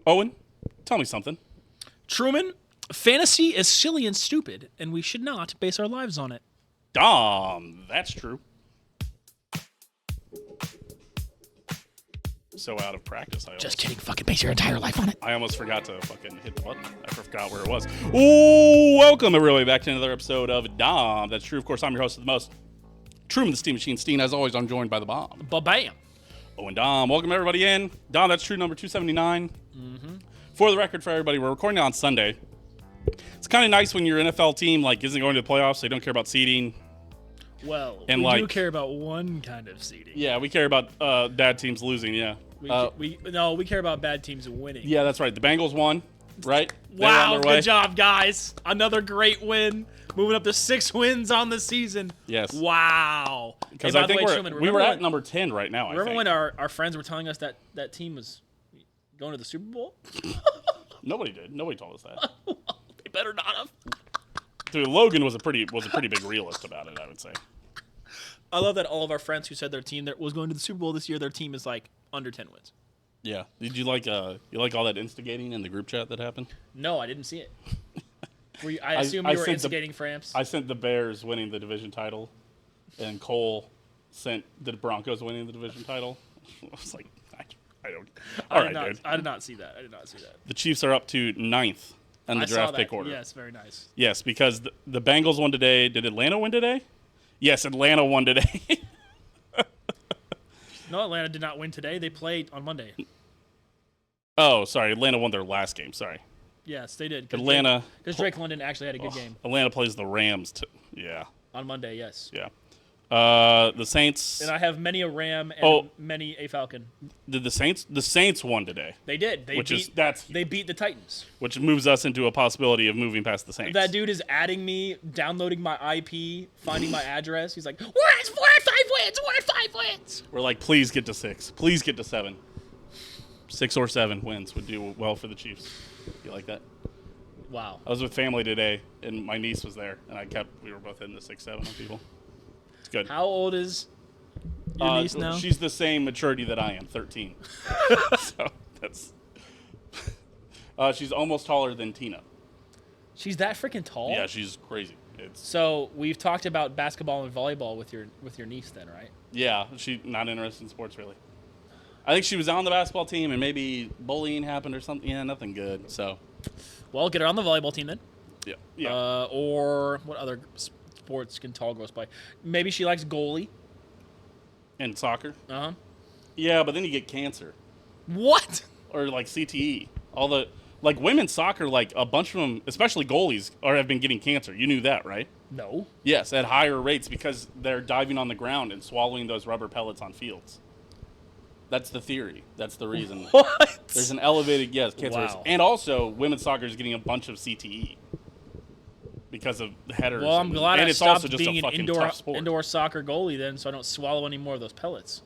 Owen, tell me something. Truman, fantasy is silly and stupid, and we should not base our lives on it. Dahm, that's true. So out of practice. Just kidding. Fucking base your entire life on it. I almost forgot to fucking hit the button. I forgot where it was. Ooh, welcome everybody back to another episode of Dahm. That's true. Of course, I'm your host of the most, Truman the Steam Machine Steen. As always, I'm joined by the bomb. Ba-bam. Owen Dahm. Welcome everybody in. Dahm, that's true. Number 279. For the record, for everybody, we're recording on Sunday. It's kind of nice when your NFL team isn't going to the playoffs. They don't care about seeding. Well, And we do care about one kind of seeding. Yeah, we care about bad teams losing. Yeah. We care about bad teams winning. Yeah, that's right. The Bengals won, right? They were Wow, on their way. good job, guys. Another great win. Moving up to 6 wins on the season. Yes. Wow. Because Hey, by I the think way, we Truman, were at number 10 right now, remember I think. when our friends were telling us that team was going to the Super Bowl? Nobody did. Nobody told us that. They better not have. Dude, Logan was a pretty big realist about it, I would say. I love that all of our friends who said their team that was going to the Super Bowl this year, their team is under 10 wins. Yeah. Did you like all that instigating in the group chat that happened? No, I didn't see it. I assume you were instigating Framps. I sent the Bears winning the division title, and Cole sent the Broncos winning the division title. I was like, I don't. All right, dude. I did not see that. The Chiefs are up to 9th in the draft pick order. Yes, very nice. Yes, because the Bengals won today. Did Atlanta win today? Yes, Atlanta won today. No, Atlanta did not win today. They played on Monday. Oh, sorry. Atlanta won their last game. Sorry. Yes, they did. Atlanta. Because Drake London actually had a good game. Atlanta plays the Rams. Yeah. On Monday, yes. Yeah. The Saints. And I have many a Ram and many a Falcon. Did the Saints won today. They did. They beat the Titans. Which moves us into a possibility of moving past the Saints. That dude is adding me, downloading my IP, finding my address. He's like, we're at 5 wins. We're at 5 wins. We're like, please get to 6. Please get to 7. 6 or 7 wins would do well for the Chiefs. You like that? Wow. I was with family today, and my niece was there, and we were both in the 6-7 on people. It's good. How old is your niece now? She's the same maturity that I am, 13. So that's. She's almost taller than Tina. She's that freaking tall? Yeah, she's crazy. So we've talked about basketball and volleyball with your niece then, right? Yeah, she's not interested in sports really. I think she was on the basketball team, and maybe bullying happened or something. Yeah, nothing good. So. Well, get her on the volleyball team then. Yeah. Yeah. Or what other sports can tall girls play? Maybe she likes goalie. And soccer. Uh-huh. Yeah, but then you get cancer. What? Or CTE. All the women's soccer, a bunch of them, especially goalies, have been getting cancer. You knew that, right? No. Yes, at higher rates because they're diving on the ground and swallowing those rubber pellets on fields. That's the theory. That's the reason. What? There's an elevated cancer risk. Wow. And also, women's soccer is getting a bunch of CTE because of the headers. Well, I'm glad and I it's stopped also just being a an fucking tough sport. indoor soccer goalie then, so I don't swallow any more of those pellets.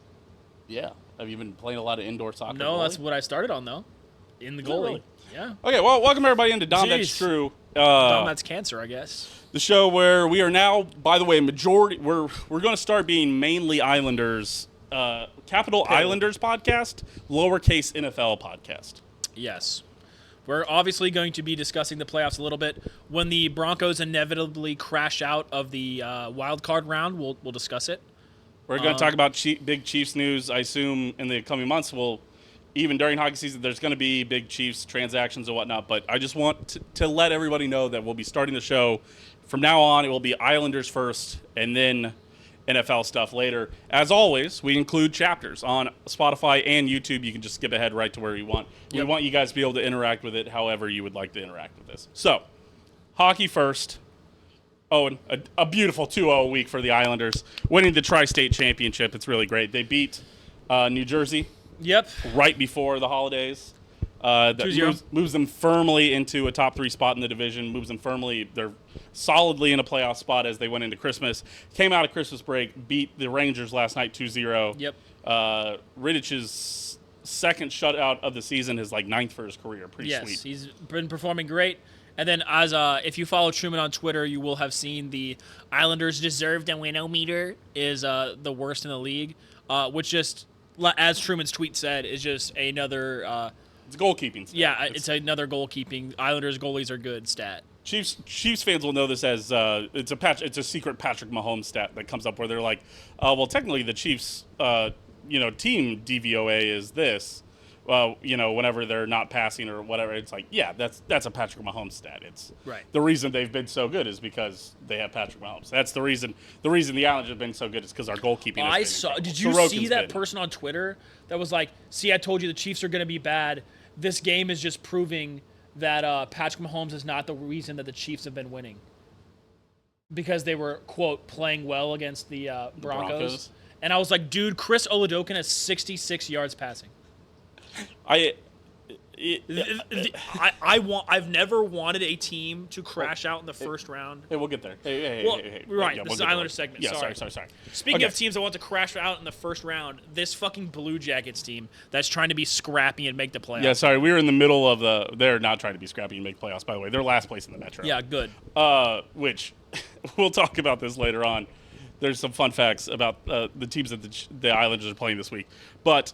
Yeah. Have you been playing a lot of indoor soccer? No, goalie? that's what I started on though. In the Is it going. really? Yeah. Okay, well, welcome everybody into Dahm. That's Jeez. true. That's cancer, I guess. The show where we are now, by the way, we're going to start being mainly Islanders, capital Islanders podcast, lowercase NFL podcast. Yes. We're obviously going to be discussing the playoffs a little bit. When the Broncos inevitably crash out of the wild card round, we'll discuss it. We're going to talk about big Chiefs news. I assume in the coming months, even during hockey season, there's going to be big Chiefs transactions and whatnot. But I just want to let everybody know that we'll be starting the show. From now on, it will be Islanders first and then NFL stuff later. As always, we include chapters on Spotify and YouTube. You can just skip ahead right to where you want. Yep. We want you guys to be able to interact with it however you would like to interact with this. So, hockey first. Owen, a beautiful 2-0 week for the Islanders, winning the Tri-State Championship. It's really great. They beat New Jersey. Yep. Right before the holidays. That moves them firmly into a top 3 spot in the division, moves them firmly. They're solidly in a playoff spot as they went into Christmas. Came out of Christmas break, beat the Rangers last night 2-0. Yep. Riddich's second shutout of the season is 9th for his career. Pretty sweet. Yes, he's been performing great. And then if you follow Truman on Twitter, you will have seen the Islanders deserved and win-o-meter is the worst in the league, which just, as Truman's tweet said, is just another It's a goalkeeping stat. Yeah, it's another goalkeeping. Islanders goalies are good stat. Chiefs fans will know this as it's a secret Patrick Mahomes stat that comes up where they're like, well, technically the Chiefs, team DVOA is this. Whenever they're not passing or whatever, it's like, yeah, that's a Patrick Mahomes stat. It's right. The reason they've been so good is because they have Patrick Mahomes. That's the reason. The reason the Islanders have been so good is because our goalkeeping. Did you see that person on Twitter that was like, "See, I told you the Chiefs are going to be bad. This game is just proving that Patrick Mahomes is not the reason that the Chiefs have been winning because they were quote playing well against the Broncos." And I was like, "Dude, Chris Oladokun has 66 yards passing." I've never wanted a team to crash out in the first round. Hey, we'll get there. Hey. Right, Yeah, this is Islanders segment. Yeah, sorry. Sorry. Speaking of teams that want to crash out in the first round, this fucking Blue Jackets team that's trying to be scrappy and make the playoffs. Yeah, sorry. We were in the middle of they're not trying to be scrappy and make playoffs, by the way. They're last place in the Metro. Yeah, good. Which we'll talk about this later on. There's some fun facts about the teams that the Islanders are playing this week. But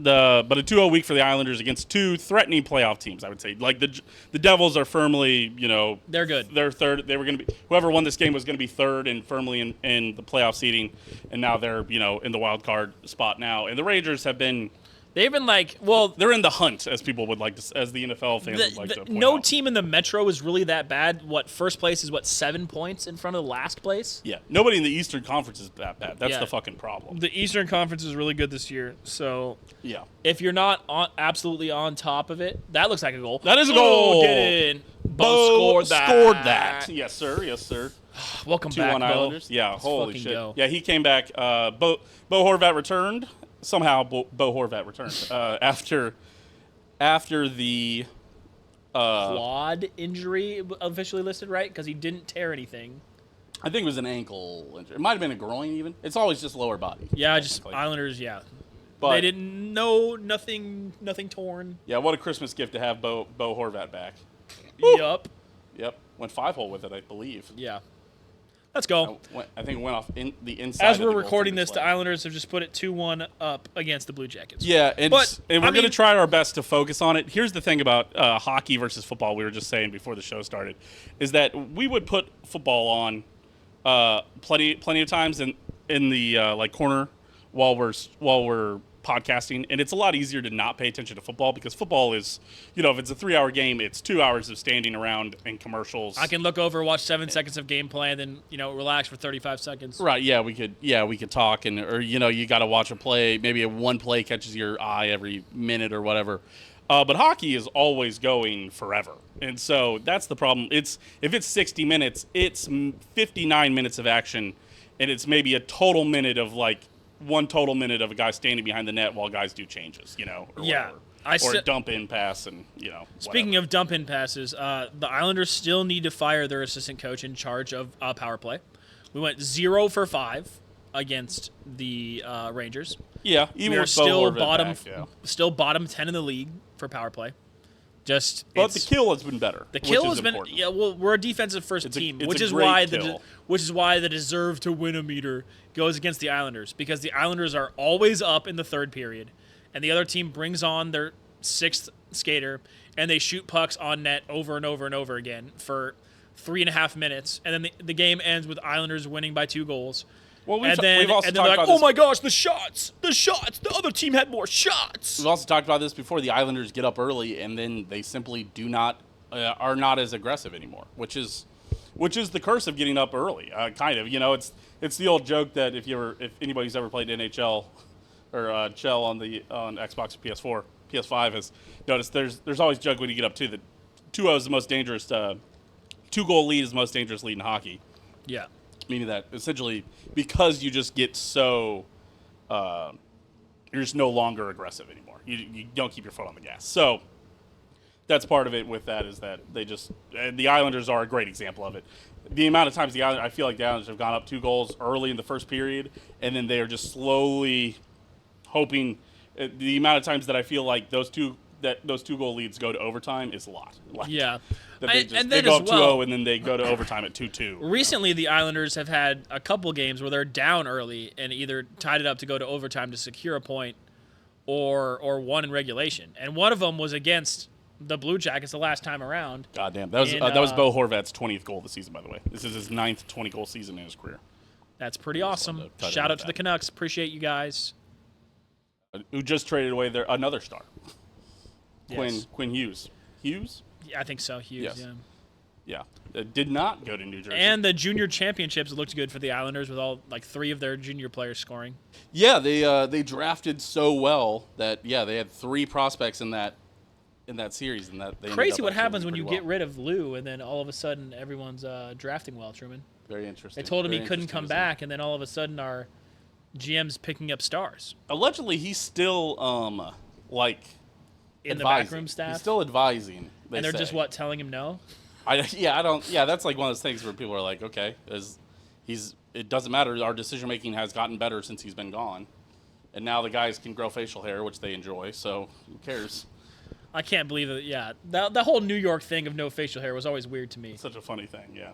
a 2-0 week for the Islanders against two threatening playoff teams, I would say. Like the Devils are firmly, they're good. They're third. They were going to be whoever won this game was going to be third and firmly in the playoff seeding, and now they're in the wild card spot now. And the Rangers have been. They've been they're in the hunt, as people would like to, as the NFL fans would like to point no out. team in the Metro is really that bad. First place is 7 points in front of the last place? Yeah, nobody in the Eastern Conference is that bad. That's the fucking problem. The Eastern Conference is really good this year, so yeah. If you're not absolutely on top of it, that looks like a goal. That is a goal. Get in. Bo scored that. Yes, sir. Welcome back, 2-1 Bo. Islanders. Yeah, Let's holy fucking shit. go. Yeah, he came back. Bo Horvat returned. Somehow, Bo Horvat returned after the quad injury officially listed, right? Because he didn't tear anything. I think it was an ankle injury. It might have been a groin even. It's always just lower body. Yeah, just Islanders, yeah. But they didn't know nothing torn. Yeah, what a Christmas gift to have Bo Horvat back. Yup. Yep. Went 5-hole with it, I believe. Yeah. Let's go. I think it went off in the inside. As we're recording this, the Islanders have just put it 2-1 up against the Blue Jackets. Yeah, and we're going to try our best to focus on it. Here's the thing about hockey versus football. We were just saying before the show started, is that we would put football on plenty of times in the corner while we're podcasting, and it's a lot easier to not pay attention to football because football is, if it's a 3-hour game, it's 2 hours of standing around and commercials. I can look over, watch 7 seconds of gameplay, and then relax for 35 seconds. Right? Yeah, we could talk, or you got to watch a play. Maybe one play catches your eye every minute or whatever. But hockey is always going forever, and so that's the problem. If it's 60 minutes, it's 59 minutes of action, and it's maybe a total minute of one total minute of a guy standing behind the net while guys do changes, or yeah, whatever. Or a dump in pass, and Speaking of dump in passes, the Islanders still need to fire their assistant coach in charge of power play. We went 0 for 5 against the Rangers. Yeah, even we are with still bottom, bottom 10 in the league for power play. But the kill has been better. The kill has important. been Well, we're a defensive first team, which is why the deserve to win a meter goes against the Islanders because the Islanders are always up in the third period, and the other team brings on their sixth skater and they shoot pucks on net over and over and over again for 3.5 minutes, and then the game ends with Islanders winning by 2 goals. Well, we've they're like, oh my gosh, the shots! The other team had more shots! We've also talked about this before. The Islanders get up early, and then they simply are not as aggressive anymore, which is the curse of getting up early, kind of. It's the old joke that if anybody's ever played NHL or Shell on Xbox or PS5 has noticed, there's always a joke when you get up 2 that 2-0 is the most dangerous, 2-goal lead is the most dangerous lead in hockey. Yeah. Meaning that essentially because you just get so you're just no longer aggressive anymore. You don't keep your foot on the gas. So that's part of it with that is that the Islanders are a great example of it. The amount of times I feel like the Islanders have gone up 2 goals early in the first period, and then they are just slowly hoping. The amount of times that I feel like those 2-goal leads go to overtime is a lot. Yeah. They go up 2-0 and then they go to overtime at 2-2. Recently, the Islanders have had a couple games where they're down early and either tied it up to go to overtime to secure a point, or won in regulation, and one of them was against the Blue Jackets the last time around. Goddamn, that was Bo Horvat's 20th goal of the season, by the way. This is his 9th 20-goal season in his career. That's pretty awesome. Shout out to the Canucks. Appreciate you guys. Who just traded away another star, Yes. Quinn Hughes. Hughes? Yeah, I think so. Hughes. Yes. Yeah. Yeah, it did not go to New Jersey. And the junior championships looked good for the Islanders with all 3 of their junior players scoring. Yeah, they drafted so well that they had 3 prospects in that series, and that they crazy what happens when you get rid of Lou and then all of a sudden everyone's drafting well. Truman. Very interesting. They told him he couldn't come back, and then all of a sudden our GM's picking up stars. Allegedly, he's still in the backroom staff. He's still advising. And they're just telling him no. That's like one of those things where people are like, okay, it doesn't matter. Our decision making has gotten better since he's been gone, and now the guys can grow facial hair, which they enjoy. So who cares? I can't believe it. Yeah, the whole New York thing of no facial hair was always weird to me. It's such a funny thing. Yeah.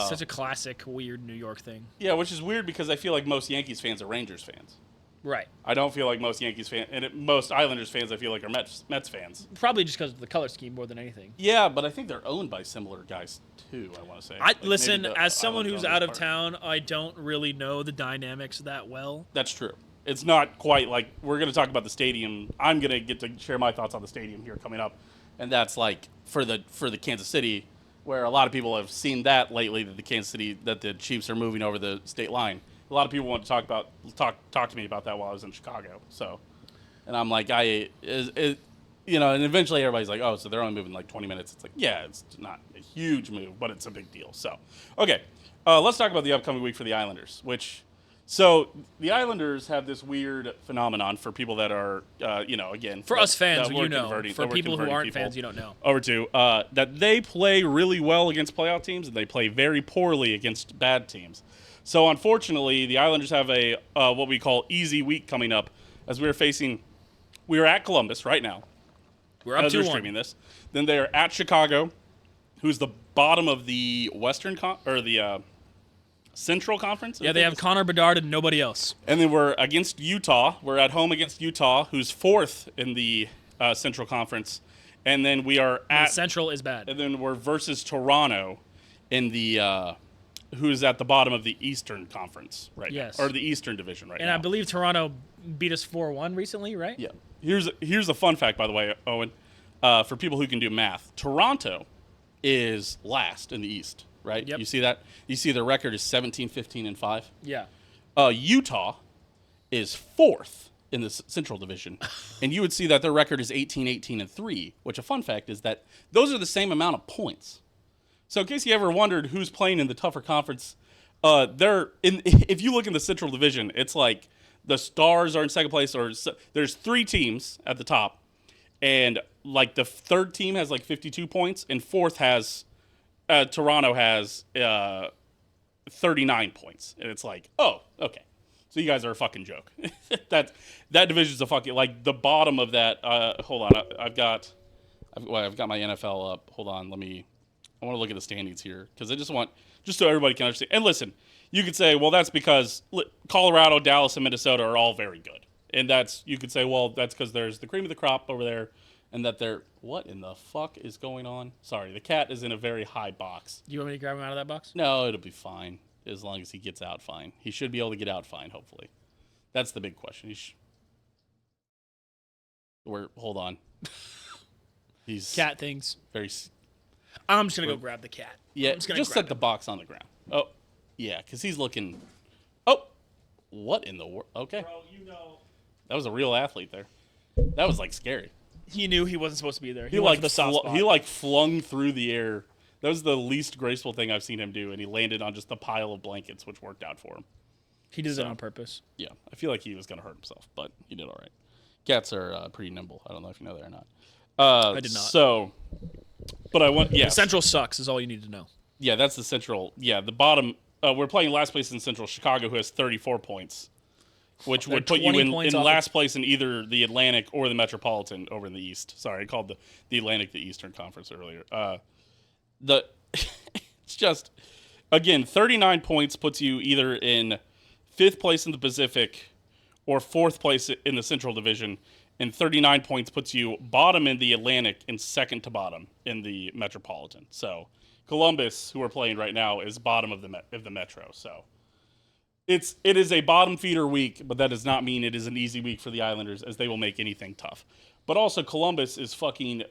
Such a classic weird New York thing. Yeah, which is weird because I feel like most Yankees fans are Rangers fans. Right. I don't feel like most Yankees fans, and most Islanders fans, I feel like are Mets fans. Probably just because of the color scheme more than anything. Yeah, but I think they're owned by similar guys too. I want to say. Listen, as someone who's out of town, I don't really know the dynamics that well. That's true. It's not quite like we're going to talk about the stadium. I'm going to get to share my thoughts on the stadium here coming up, and that's like for the Kansas City, where a lot of people have seen that lately that the Chiefs are moving over the state line. A lot of people want to talk to me about that while I was in Chicago. So, and I'm like, and eventually everybody's like, oh, so they're only moving like 20 minutes. It's like, yeah, it's not a huge move, but it's a big deal. So, okay, let's talk about the upcoming week for the Islanders. So the Islanders have this weird phenomenon for people that are, again, for us fans, for people who aren't fans, you don't know. Over to that they play really well against playoff teams and they play very poorly against bad teams. So unfortunately, the Islanders have a what we call easy week coming up, as we are at Columbus right now. We're up 2-1. They're streaming this. Then they are at Chicago, who's the bottom of the the Central Conference. Yeah, they have Connor Bedard and nobody else. And then we're against Utah. We're at home against Utah, who's 4th in the Central Conference. And then we are at the Central is bad. And then we're versus Toronto in the who's at the bottom of the Eastern Conference right now, or the Eastern Division right now. And I believe Toronto beat us 4-1 recently, right? Yeah. Here's a fun fact, by the way, Owen, for people who can do math. Toronto is last in the East, right? Yep. You see that? You see their record is 17, 15, and 5? Yeah. Utah is 4th in the Central Division, and you would see that their record is 18, 18, and 3, which a fun fact is that those are the same amount of points. So in case you ever wondered who's playing in the tougher conference, if you look in the Central Division, it's like the Stars are in second place, or there's 3 teams at the top, and like the 3rd team has like 52 points, and 4th has Toronto has 39 points, and it's like, oh, okay, so you guys are a fucking joke. that division's a fucking like the bottom of that. Hold on, I've got my NFL up. Hold on, I want to look at the standings here because I just so everybody can understand. And listen, you could say, well, that's because Colorado, Dallas, and Minnesota are all very good. And you could say, well, that's because there's the cream of the crop over there and that what in the fuck is going on? Sorry, the cat is in a very high box. You want me to grab him out of that box? No, it'll be fine as long as he gets out fine. He should be able to get out fine, hopefully. That's the big question. Hold on. He's cat things. Very... I'm just going to go grab the cat. Yeah, just set the box on the ground. Oh, yeah, because he's looking... Oh, what in the world? Okay. Bro, you know... That was a real athlete there. That was, like, scary. He knew he wasn't supposed to be there. He flung through the air. That was the least graceful thing I've seen him do, and he landed on just a pile of blankets, which worked out for him. He did it on purpose. Yeah, I feel like he was going to hurt himself, but he did all right. Cats are pretty nimble. I don't know if you know that or not. I did not. So... But the Central sucks is all you need to know. Yeah, that's the Central. Yeah, the bottom. We're playing last place in Central. Chicago, who has 34 points, which would put you in last place in either the Atlantic or the Metropolitan over in the East. Sorry, I called the Atlantic the Eastern Conference earlier. It's just, again, 39 points puts you either in 5th place in the Pacific or 4th place in the Central Division, and 39 points puts you bottom in the Atlantic and second to bottom in the Metropolitan. So Columbus, who we're playing right now, is bottom of the Metro. So it is a bottom feeder week, but that does not mean it is an easy week for the Islanders, as they will make anything tough. But also Columbus is fucking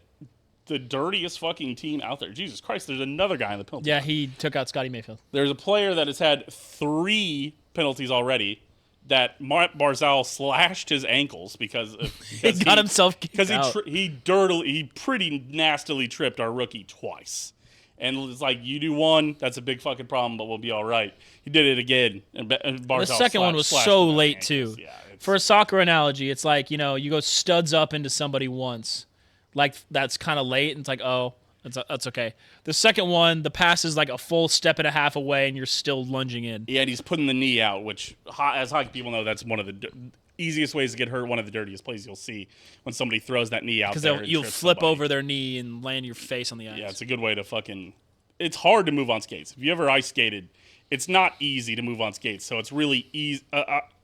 the dirtiest fucking team out there. Jesus Christ, there's another guy in the penalty. Yeah, he took out Scotty Mayfield. There's a player that has had 3 penalties already that Mark Barzal slashed his ankles because he got himself kicked out. Because he pretty nastily tripped our rookie twice. And it's like, you do one, that's a big fucking problem, but we'll be all right. He did it again. And Barzal the second one was so late, too. Yeah, for a soccer analogy, it's like, you go studs up into somebody once. Like, that's kind of late, and it's like, oh, that's okay. The second one, the pass is like a full step and a half away, and you're still lunging in. Yeah, and he's putting the knee out, which, as hockey people know, that's one of the easiest ways to get hurt, one of the dirtiest plays you'll see when somebody throws that knee out there. Because you'll flip over their knee and land your face on the ice. Yeah, it's a good way to fucking... It's hard to move on skates. If you ever ice skated, it's not easy to move on skates, so it's really easy.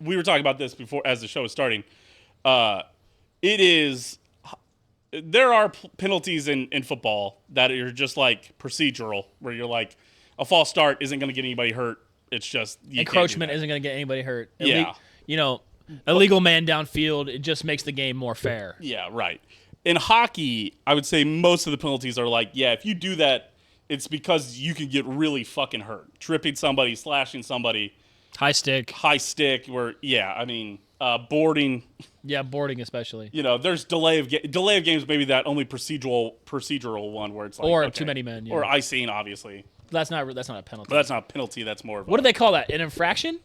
We were talking about this before as the show was starting. It is... There are penalties in football that are just like procedural, where you're like, a false start isn't going to get anybody hurt. It's just encroachment isn't going to get anybody hurt. Yeah, illegal man downfield. It just makes the game more fair. Yeah, right. In hockey, I would say most of the penalties are like, yeah, if you do that, it's because you can get really fucking hurt, tripping somebody, slashing somebody, high stick. Where boarding. Yeah, boarding especially. There's delay of games, maybe that only procedural one where it's like, or too many men, or icing, obviously. That's not a penalty. But that's not a penalty. That's more of what do they call that? An infraction?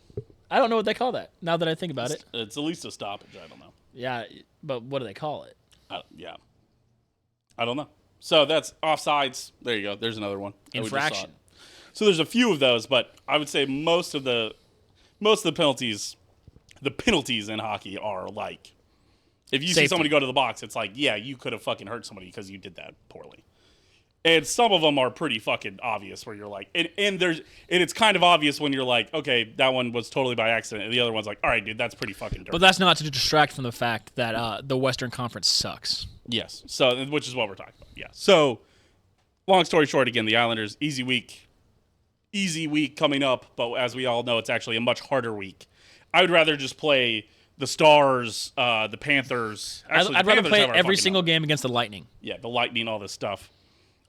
I don't know what they call that. Now that I think about it, it's at least a stoppage. I don't know. Yeah, but what do they call it? Yeah, I don't know. So that's offsides. There you go. There's another one. Infraction. So there's a few of those, but I would say most of the penalties. The penalties in hockey are like, if you see somebody go to the box, it's like, yeah, you could have fucking hurt somebody because you did that poorly. And some of them are pretty fucking obvious, where you're like, and it's kind of obvious when you're like, okay, that one was totally by accident, and the other one's like, all right, dude, that's pretty fucking dirty. But that's not to distract from the fact that the Western Conference sucks. Yes, so which is what we're talking about. Yeah. So, long story short, again, the Islanders easy week coming up, but as we all know, it's actually a much harder week. I would rather just play the Stars, the Panthers. Actually, I'd rather play every single game against the Lightning. Yeah, the Lightning, all this stuff.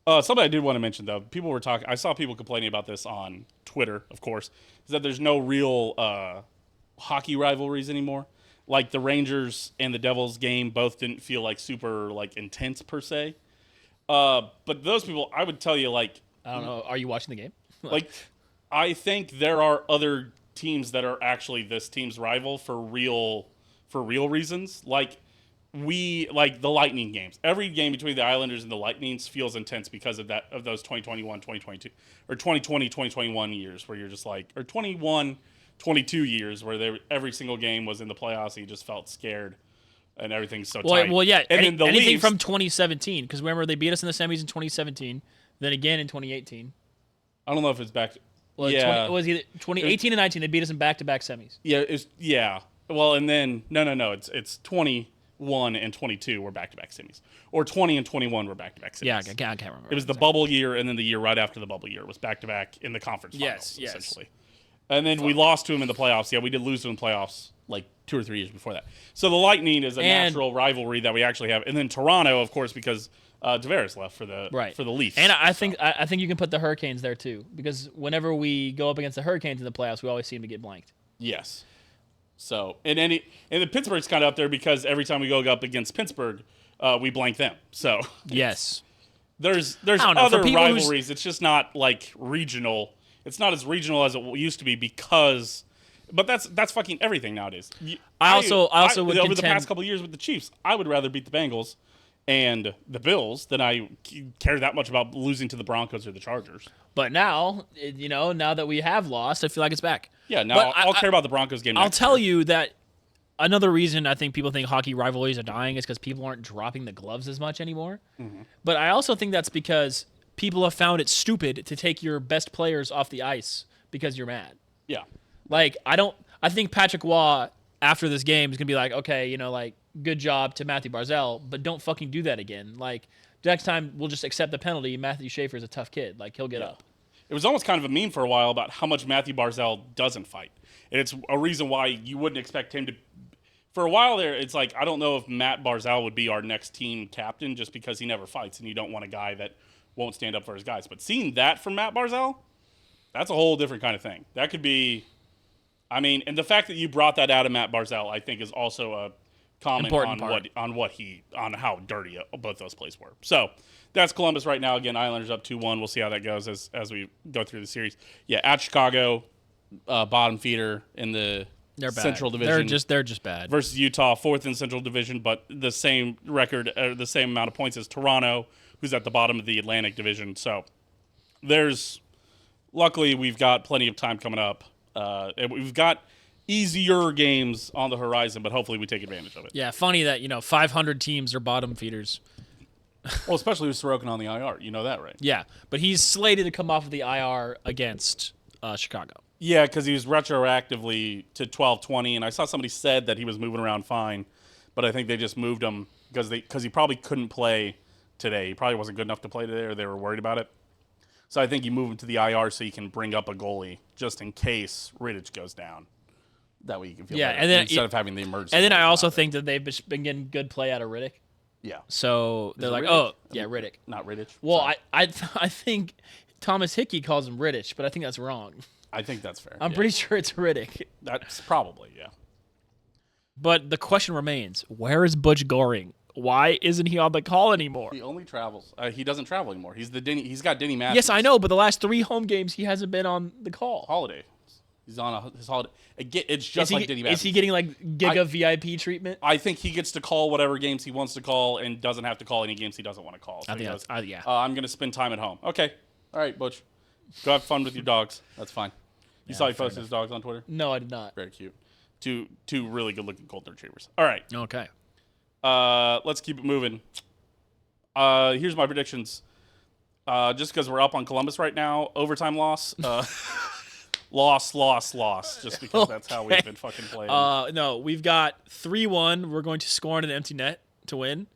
Something I did want to mention, though, people were talking. I saw people complaining about this on Twitter, of course, is that there's no real hockey rivalries anymore. Like the Rangers and the Devils game both didn't feel like super intense per se. But those people, I would tell you, I don't know. Are you watching the game? I think there are other teams that are actually this team's rival for real reasons. Like the Lightning games. Every game between the Islanders and the Lightnings feels intense because of those 2021, 2022 or 2020, 2021 years where you're just like, or 21, 22 years where every single game was in the playoffs and you just felt scared and everything's so tight. Well, yeah. And then anything Leafs, from 2017, because remember they beat us in the semis in 2017, then again in 2018. I don't know if it's back to... Well, yeah. It was either 2018 and 19. They beat us in back-to-back semis. Yeah. Well, and then no. It's 21 and 22 were back-to-back semis, or 20 and 21 were back-to-back semis. Yeah, I can't remember. It was the bubble year, and then the year right after the bubble year was back-to-back in the conference finals, essentially. And then we lost to him in the playoffs. Yeah, we did lose to him in the playoffs 2 or 3 years before that. So the Lightning is a natural rivalry that we actually have, and then Toronto, of course, because Tavares left for the Leafs. And I think you can put the Hurricanes there too, because whenever we go up against the Hurricanes in the playoffs, we always seem to get blanked. Yes. So and the Pittsburgh's kind of up there because every time we go up against Pittsburgh, we blank them. So yes, there's other rivalries. It's just not regional. It's not as regional as it used to be because. But that's fucking everything nowadays. I also would over the past couple of years with the Chiefs, I would rather beat the Bengals and the Bills than I care that much about losing to the Broncos or the Chargers. But now, now that we have lost, I feel like it's back. Yeah, now I'll care about the Broncos game. I'll tell you that another reason I think people think hockey rivalries are dying is because people aren't dropping the gloves as much anymore. Mm-hmm. But I also think that's because people have found it stupid to take your best players off the ice because you're mad. Yeah. I think Patrick Waugh after this game is gonna be like, okay, like good job to Matthew Barzal, but don't fucking do that again. Like next time we'll just accept the penalty. Matthew Schaefer's a tough kid. Like he'll get up. It was almost kind of a meme for a while about how much Matthew Barzal doesn't fight. And it's a reason why you wouldn't expect him to. For a while there, it's like, I don't know if Matt Barzal would be our next team captain just because he never fights and you don't want a guy that won't stand up for his guys. But seeing that from Matt Barzal, that's a whole different kind of thing. That could be, and the fact that you brought that out of Matt Barzal, I think, is also a comment on how dirty both those plays were. So that's Columbus right now. Again, Islanders up 2-1. We'll see how that goes as we go through the series. Yeah, at Chicago, bottom feeder in the Central Division. They're just bad. Versus Utah, fourth in Central Division, but the same record, the same amount of points as Toronto, who's at the bottom of the Atlantic Division. So luckily we've got plenty of time coming up. We've got easier games on the horizon, but hopefully we take advantage of it. Yeah, funny that 500 teams are bottom feeders. Well, especially with Sorokin on the IR, you know that, right? Yeah, but he's slated to come off of the IR against Chicago. Yeah, because he was retroactively to 12-20, and I saw somebody said that he was moving around fine, but I think they just moved him because he probably couldn't play today. He probably wasn't good enough to play today, or they were worried about it. So I think you move him to the IR so you can bring up a goalie just in case Rittich goes down. That way you can feel better. And then instead of having the emergency. And then I also think that they've been getting good play out of Riddick. Yeah. So they're like, Riddick? Riddick. Not Rittich. Well, I think Thomas Hickey calls him Rittich, but I think that's wrong. I think that's fair. I'm pretty sure it's Riddick. That's probably, yeah. But the question remains, where is Butch Goring? Why isn't he on the call anymore? He only travels. He doesn't travel anymore. He's got Denny Matthews. Yes, I know, but the last 3 home games, he hasn't been on the call. Holiday. He's on his holiday. It's just like Denny Matthews. Is he getting like Giga VIP treatment? I think he gets to call whatever games he wants to call and doesn't have to call any games he doesn't want to call. So I'm going to spend time at home. Okay. All right, Butch. Go have fun with your dogs. That's fine. You saw he posted his dogs on Twitter? No, I did not. Very cute. Two really good-looking golden retrievers. All right. Okay. Let's keep it moving. Here's my predictions. Just because we're up on Columbus right now, overtime loss. Loss. Just because that's how we've been fucking playing. No, we've got 3-1. We're going to score on an empty net to win.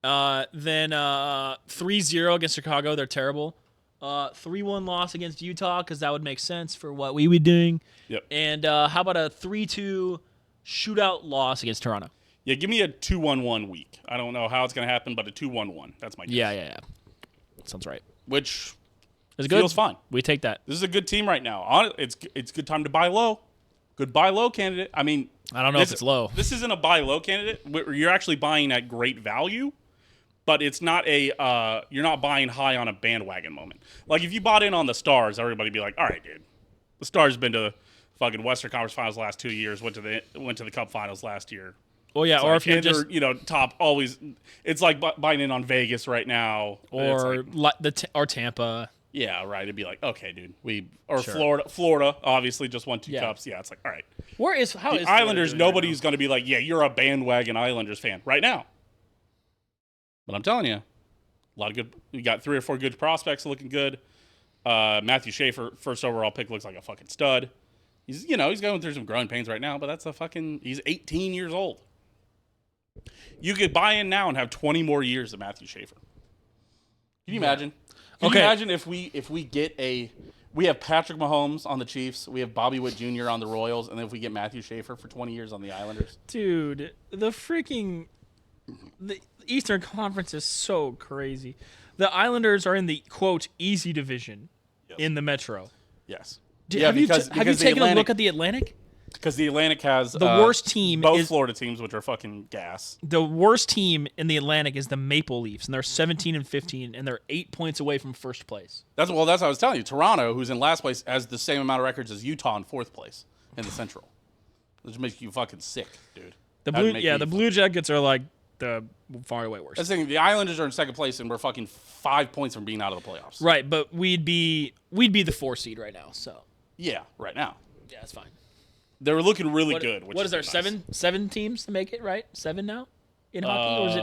Then 3-0 against Chicago. They're terrible. 3-1 loss against Utah because that would make sense for what we were doing. Yep. And how about a 3-2 shootout loss against Toronto? Yeah, give me a 2-1-1 week. I don't know how it's going to happen, but a 2-1-1. That's my guess. Yeah. Sounds right. Which feels fine. We take that. This is a good team right now. It's good time to buy low. Good buy low candidate. I don't know if it's low. This isn't a buy low candidate where you're actually buying at great value, but it's not you're not buying high on a bandwagon moment. Like if you bought in on the Stars, everybody'd be like, all right, dude. The Stars been to fucking Western Conference Finals the last 2 years, went to the Cup Finals last year. Well, yeah, or if you're just top always, it's like buying in on Vegas right now, or or Tampa. Yeah, right. It'd be like, okay, dude, Florida obviously just won 2 cups. Yeah, it's like, all right. How is Islanders? Nobody's going to be like, yeah, you're a bandwagon Islanders fan right now. But I'm telling you, a lot of good. We got 3 or 4 good prospects looking good. Matthew Schaefer, first overall pick, looks like a fucking stud. He's going through some growing pains right now, but he's 18 years old. You could buy in now and have 20 more years of Matthew Schaefer. Can you imagine? Can you imagine if we we have Patrick Mahomes on the Chiefs, we have Bobby Witt Jr. on the Royals, and then if we get Matthew Schaefer for 20 years on the Islanders? Dude, the Eastern Conference is so crazy. The Islanders are in the, quote, easy division in the Metro. Yes. Have you taken a look at the Atlantic? Because the Atlantic has the worst team. Both Florida teams, which are fucking gas. The worst team in the Atlantic is the Maple Leafs, and they're 17-15, and they're 8 points away from first place. That's what I was telling you. Toronto, who's in last place, has the same amount of records as Utah in fourth place in the Central. Which makes you fucking sick, dude. The Blue Jackets are like the far away worst. That's the thing. The Islanders are in second place, and we're fucking 5 points from being out of the playoffs. Right, but we'd be the 4 seed right now. So yeah, right now. Yeah, that's fine. They're looking really good. What is there? Nice. Seven teams to make it, right? 7 now in hockey, or is it?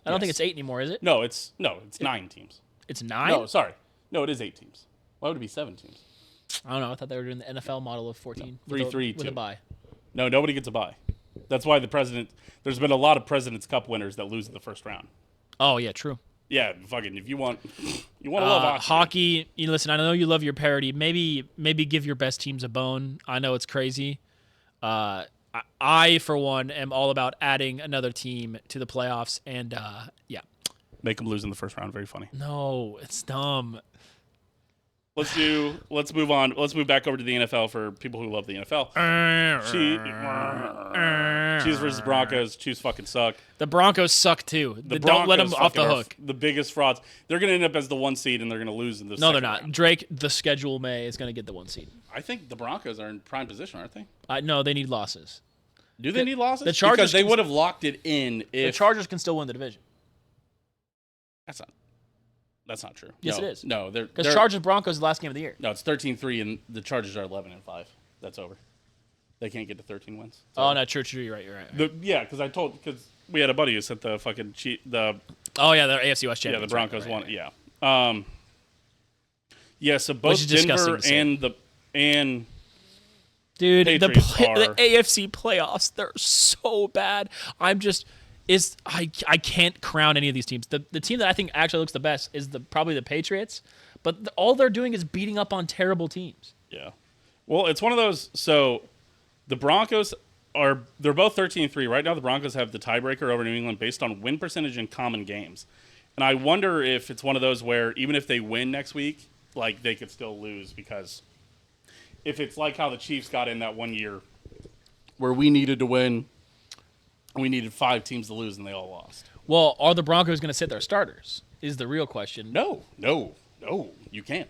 I don't think it's 8 anymore, is it? No, it's 9 teams. It's 9. No, sorry. No, it is 8 teams. Why would it be 7 teams? I don't know. I thought they were doing the NFL model of 14. No, 3-3-2 with a bye. No, nobody gets a bye. That's why there's been a lot of President's Cup winners that lose in the first round. Oh, yeah, true. Yeah, fucking, if you want to love hockey. Listen, I know you love your parody. Maybe give your best teams a bone. I know it's crazy. I, for one, am all about adding another team to the playoffs, and yeah. Make them lose in the first round. Very funny. No, it's dumb. Let's move on. Let's move back over to the NFL for people who love the NFL. Chiefs versus Broncos. Chiefs fucking suck. The Broncos suck too. Don't let them off the hook. The biggest frauds. They're going to end up as the 1 seed, and they're going to lose in the second No, they're not. round. Drake, the schedule is going to get the 1 seed. I think the Broncos are in prime position, aren't they? No, they need losses. Do they need losses? The Chargers because they would have locked it in if... The Chargers can still win the division. That's not true. Yes, it is. No, because Chargers Broncos is the last game of the year. No, it's 13-3, and the Chargers are 11-5. That's over. They can't get to 13 wins. Oh, no, true. You're right. Because we had a buddy who sent the fucking Oh yeah, the AFC West champions. Yeah, the Broncos won. Yeah. Yeah. So both Denver and dude, the Patriots AFC playoffs, they're so bad. I can't crown any of these teams. The team that I think actually looks the best is probably the Patriots, but all they're doing is beating up on terrible teams. Yeah. Well, it's one of those. So the Broncos they're both 13-3 right now. The Broncos have the tiebreaker over New England based on win percentage in common games, and I wonder if it's one of those where even if they win next week, like they could still lose because if it's like how the Chiefs got in that 1 year where we needed to win. We needed 5 teams to lose, and they all lost. Well, are the Broncos going to sit their starters? Is the real question. No, you can't.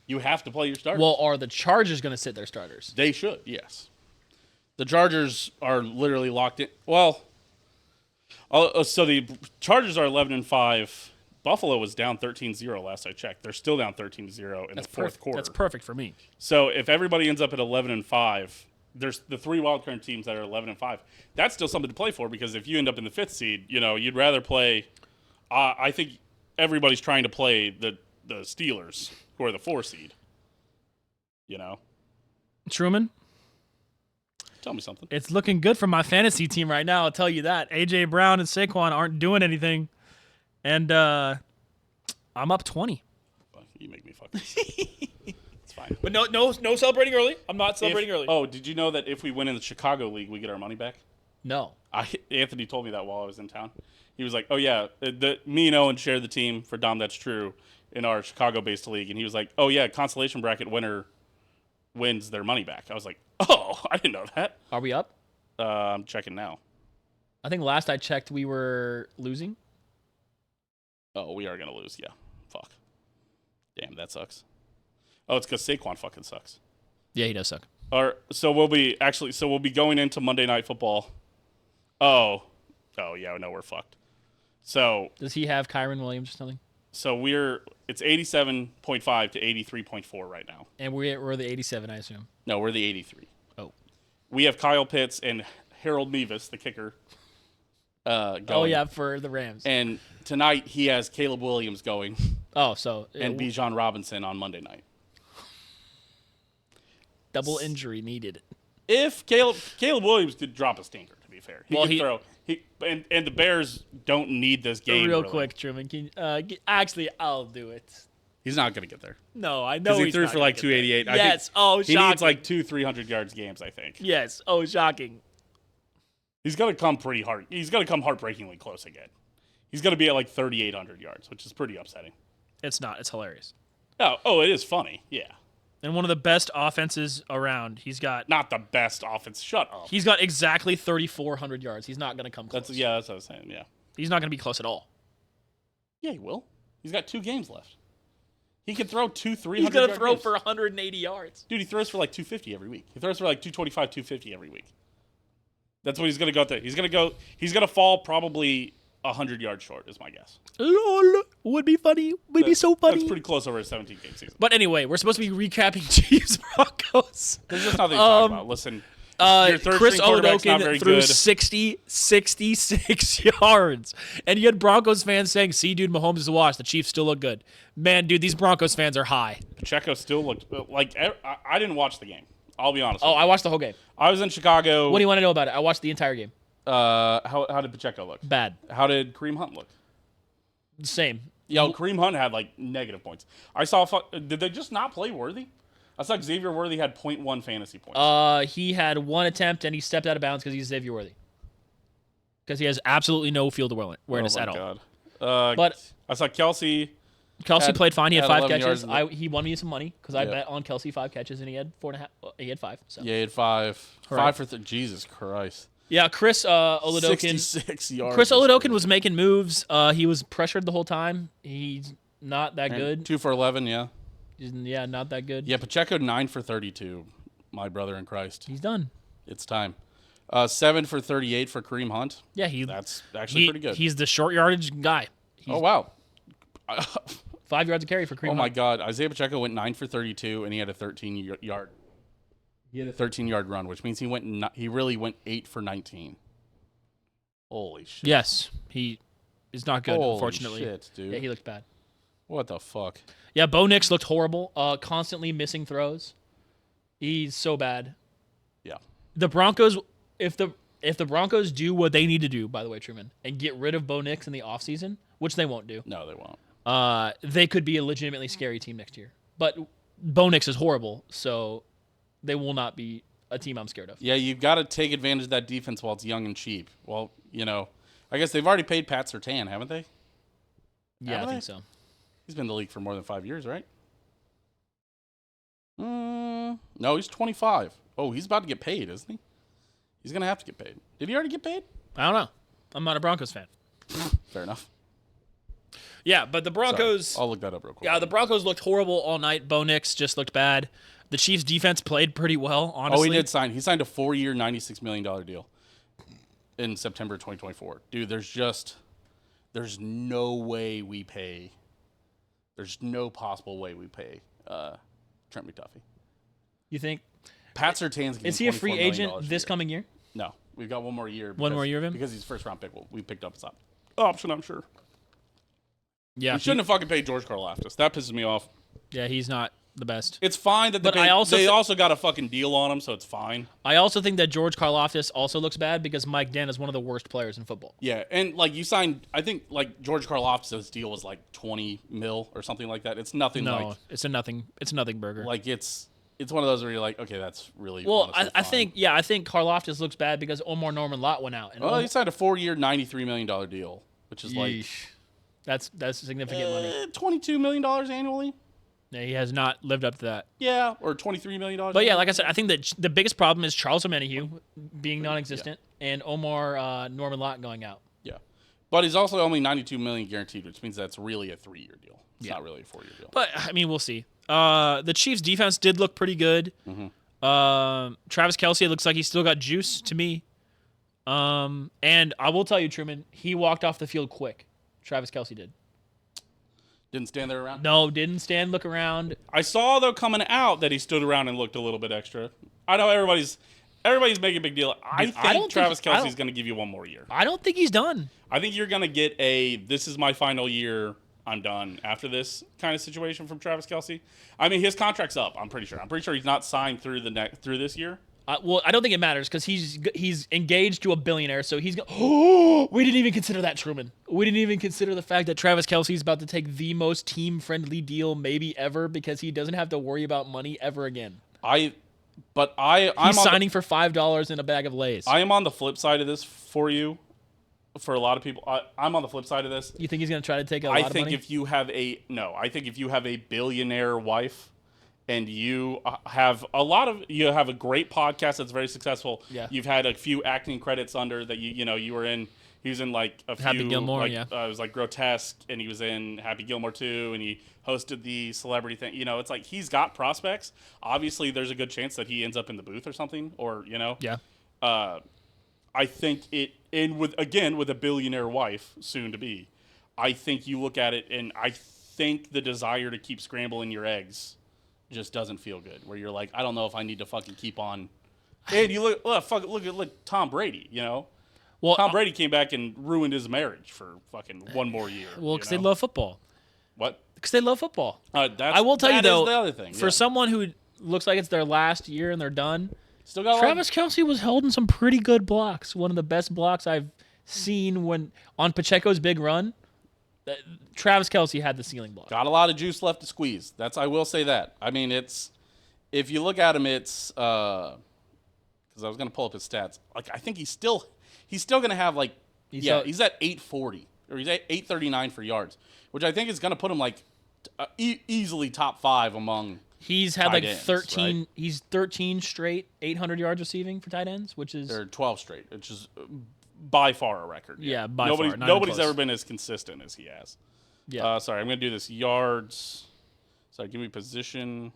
You have to play your starters. Well, are the Chargers going to sit their starters? They should, yes. The Chargers are literally locked in. Well, so the Chargers are 11-5. Buffalo was down 13-0 last I checked. They're still down 13-0 in the fourth quarter. That's perfect for me. So if everybody ends up at 11-5, there's the 3 wildcard teams that are 11-5. That's still something to play for because if you end up in the 5th seed, you'd rather play. I think everybody's trying to play the Steelers, who are the 4 seed. Truman, tell me something. It's looking good for my fantasy team right now. I'll tell you that. AJ Brown and Saquon aren't doing anything, and I'm up 20. You make me fucking. Fine. But no celebrating early. I'm not celebrating early. Oh, did you know that if we win in the Chicago League, we get our money back? No. Anthony told me that while I was in town. He was like, "Oh yeah, me and Owen share the team for Dahm. That's true in our Chicago-based league." And he was like, "Oh yeah, consolation bracket winner wins their money back." I was like, "Oh, I didn't know that." Are we up? I'm checking now. I think last I checked, we were losing. Oh, we are gonna lose. Yeah. Fuck. Damn, that sucks. Oh, it's because Saquon fucking sucks. Yeah, he does suck. So we'll be going into Monday Night Football. Oh yeah, no, we're fucked. So does he have Kyron Williams or something? So it's 87.5 to 83.4 right now. And we're the 87, I assume. No, we're the 83. Oh. We have Kyle Pitts and Harold Mevis, the kicker. Going. Oh yeah, for the Rams. And tonight he has Caleb Williams going. Oh, so and Bijan Robinson on Monday night. Double injury needed. If Caleb Williams could drop a stinker, to be fair, he could throw. And the Bears don't need this game. Real quick, Truman. Actually, I'll do it. He's not going to get there. No, I know he threw for like 288. Yes. Oh, shocking. He needs like 300 yards games, I think. Yes. Oh, shocking. He's going to come pretty hard. He's going to come heartbreakingly close again. He's going to be at like 3,800 yards, which is pretty upsetting. It's not. It's hilarious. Oh, it is funny. Yeah. And one of the best offenses around. He's got not the best offense. Shut up. He's got exactly 3,400 yards. He's not going to come close. That's what I was saying. Yeah. He's not going to be close at all. Yeah, he will. He's got 2 games left. He can throw 300. He's going to throw for 180 yards. Dude, he throws for like 250 every week. He throws for like 225, 250 every week. That's what he's going to go there. He's going to fall probably 100 yards short, is my guess. LOL. Would be funny. Would be so funny. That's pretty close over a 17-game season. But anyway, we're supposed to be recapping Chiefs Broncos. There's just nothing to talk about. Listen, your Chris Odokin threw 66 yards. And you had Broncos fans saying, "See, dude, Mahomes is a wash. The Chiefs still look good." Man, dude, these Broncos fans are high. Pacheco still looked like I didn't watch the game. I'll be honest. Oh, I watched the whole game. I was in Chicago. What do you want to know about it? I watched the entire game. How did Pacheco look? Bad. How did Kareem Hunt look? Same. Yo, Kareem Hunt had like negative points. I saw. Did they just not play Worthy? I saw Xavier Worthy had 0.1 fantasy points. He had one attempt and he stepped out of bounds because he's Xavier Worthy. Because he has absolutely no field awareness at all. Oh my God. But I saw Kelsey. Kelsey played fine. He had 5 catches. He won me some money because I bet on Kelsey 5 catches and he had 4.5. He had 5. So. Yeah, he had 5. Right. 5 for Jesus Christ. Yeah, Chris Oladokun. 66 yards. Chris Oladokun was making moves. He was pressured the whole time. He's not that good. 2 for 11. Yeah. Yeah, not that good. Yeah, Pacheco 9 for 32. My brother in Christ. He's done. It's time. 7 for 38 for Kareem Hunt. Yeah, that's actually pretty good. He's the short yardage guy. Oh wow. 5 yards a carry for Kareem Hunt. Oh my God, Isaiah Pacheco went 9 for 32, and he had a 13-yard. He had a 13-yard run, which means he really went 8 for 19. Holy shit. Yes, he is not good. Holy unfortunately, shit, dude. Yeah, he looked bad. What the fuck? Yeah, Bo Nix looked horrible. Constantly missing throws. He's so bad. Yeah. The Broncos, if the Broncos do what they need to do, by the way, Truman, and get rid of Bo Nix in the offseason, which they won't do. No, they won't. They could be a legitimately scary team next year. But Bo Nix is horrible, so they will not be a team I'm scared of. Yeah, you've got to take advantage of that defense while it's young and cheap. Well, I guess they've already paid Pat Surtain, haven't they? Yeah, I think so. He's been in the league for more than 5 years, right? No, he's 25. Oh, he's about to get paid, isn't he? He's going to have to get paid. Did he already get paid? I don't know. I'm not a Broncos fan. Fair enough. Yeah, but the Broncos... Sorry. I'll look that up real quick. Yeah, the Broncos looked horrible all night. Bo Nix just looked bad. The Chiefs' defense played pretty well, honestly. Oh, he did sign. He signed a 4-year, $96 million deal in September 2024. Dude, there's no way we pay... There's no possible way we pay Trent McDuffie. You think? Pat Surtain's getting Is he a free agent this year. Coming year? No. We've got one more year. One more year of him? Because he's first-round pick. We picked up his option, I'm sure. Yeah. We shouldn't have fucking paid George Karlaftis. That pisses me off. Yeah, he's not the best. It's fine that they also got a fucking deal on him, so it's fine. I also think that George Karlaftis also looks bad because Mike Dent is one of the worst players in football. Yeah, and you signed, I think George Karlaftis' deal was like 20 mil or something like that. It's nothing. No, it's a nothing burger. It's one of those where you're like, okay, that's really. Well, I think Karlaftis looks bad because Omar Norman Lott went out. And he signed a 4-year, $93 million deal, which is that's significant money. $22 million annually. Yeah, he has not lived up to that. Yeah, or $23 million. But yeah, like I said, I think that the biggest problem is Charles Omenihu being non-existent and Omar Norman Lott going out. Yeah, but he's also only $92 million guaranteed, which means that's really a 3-year deal. It's not really a 4-year deal. But I mean, we'll see. The Chiefs' defense did look pretty good. Mm-hmm. Travis Kelce looks like he still got juice to me. And I will tell you, Truman, he walked off the field quick. Travis Kelce did. Didn't stand there around? No, didn't stand, look around. I saw, though, coming out that he stood around and looked a little bit extra. I know everybody's making a big deal. I think Travis Kelce's going to give you one more year. I don't think he's done. I think you're going to get this is my final year, I'm done after this kind of situation from Travis Kelce. I mean, his contract's up, I'm pretty sure. I'm pretty sure he's not signed through this year. Well, I don't think it matters because he's engaged to a billionaire, so he's going. Oh, we didn't even consider that, Truman. We didn't even consider the fact that Travis Kelce's about to take the most team-friendly deal maybe ever because he doesn't have to worry about money ever again. I'm signing for $5 in a bag of Lay's. I am on the flip side of this for you. For a lot of people, I'm on the flip side of this. You think he's going to try to take a lot of money? I think if you have a billionaire wife. And you have a great podcast that's very successful. Yeah. You've had a few acting credits under that you were in. He was in like a few Happy Gilmore, it was like Grotesque, and he was in Happy Gilmore 2, and he hosted the celebrity thing. It's like he's got prospects. Obviously, there's a good chance that he ends up in the booth or something, or Yeah. I think with a billionaire wife soon to be, I think you look at it, and I think the desire to keep scrambling your eggs just doesn't feel good. Where you're like, I don't know if I need to fucking keep on. And you look at Tom Brady. Well, Tom Brady came back and ruined his marriage for fucking one more year. Well, because they love football. What? Because they love football. I will tell you though, the other thing. For someone who looks like it's their last year and they're done. Still got Travis Kelce was holding some pretty good blocks. One of the best blocks I've seen when on Pacheco's big run. Travis Kelce had the ceiling block. Got a lot of juice left to squeeze. I will say that. I mean, it's if you look at him, it's because I was gonna pull up his stats. Like I think he's still gonna have like he's at 840 or he's at 839 for yards, which I think is gonna put him like easily top 5 among. He's had like ends, 13. Right? He's 13 straight 800 yards receiving for tight ends, which is they're 12 straight, which is by far a record. Yeah, by far. Nobody's ever been as consistent as he has. Yeah. Sorry, I'm gonna do this yards. Sorry, give me position.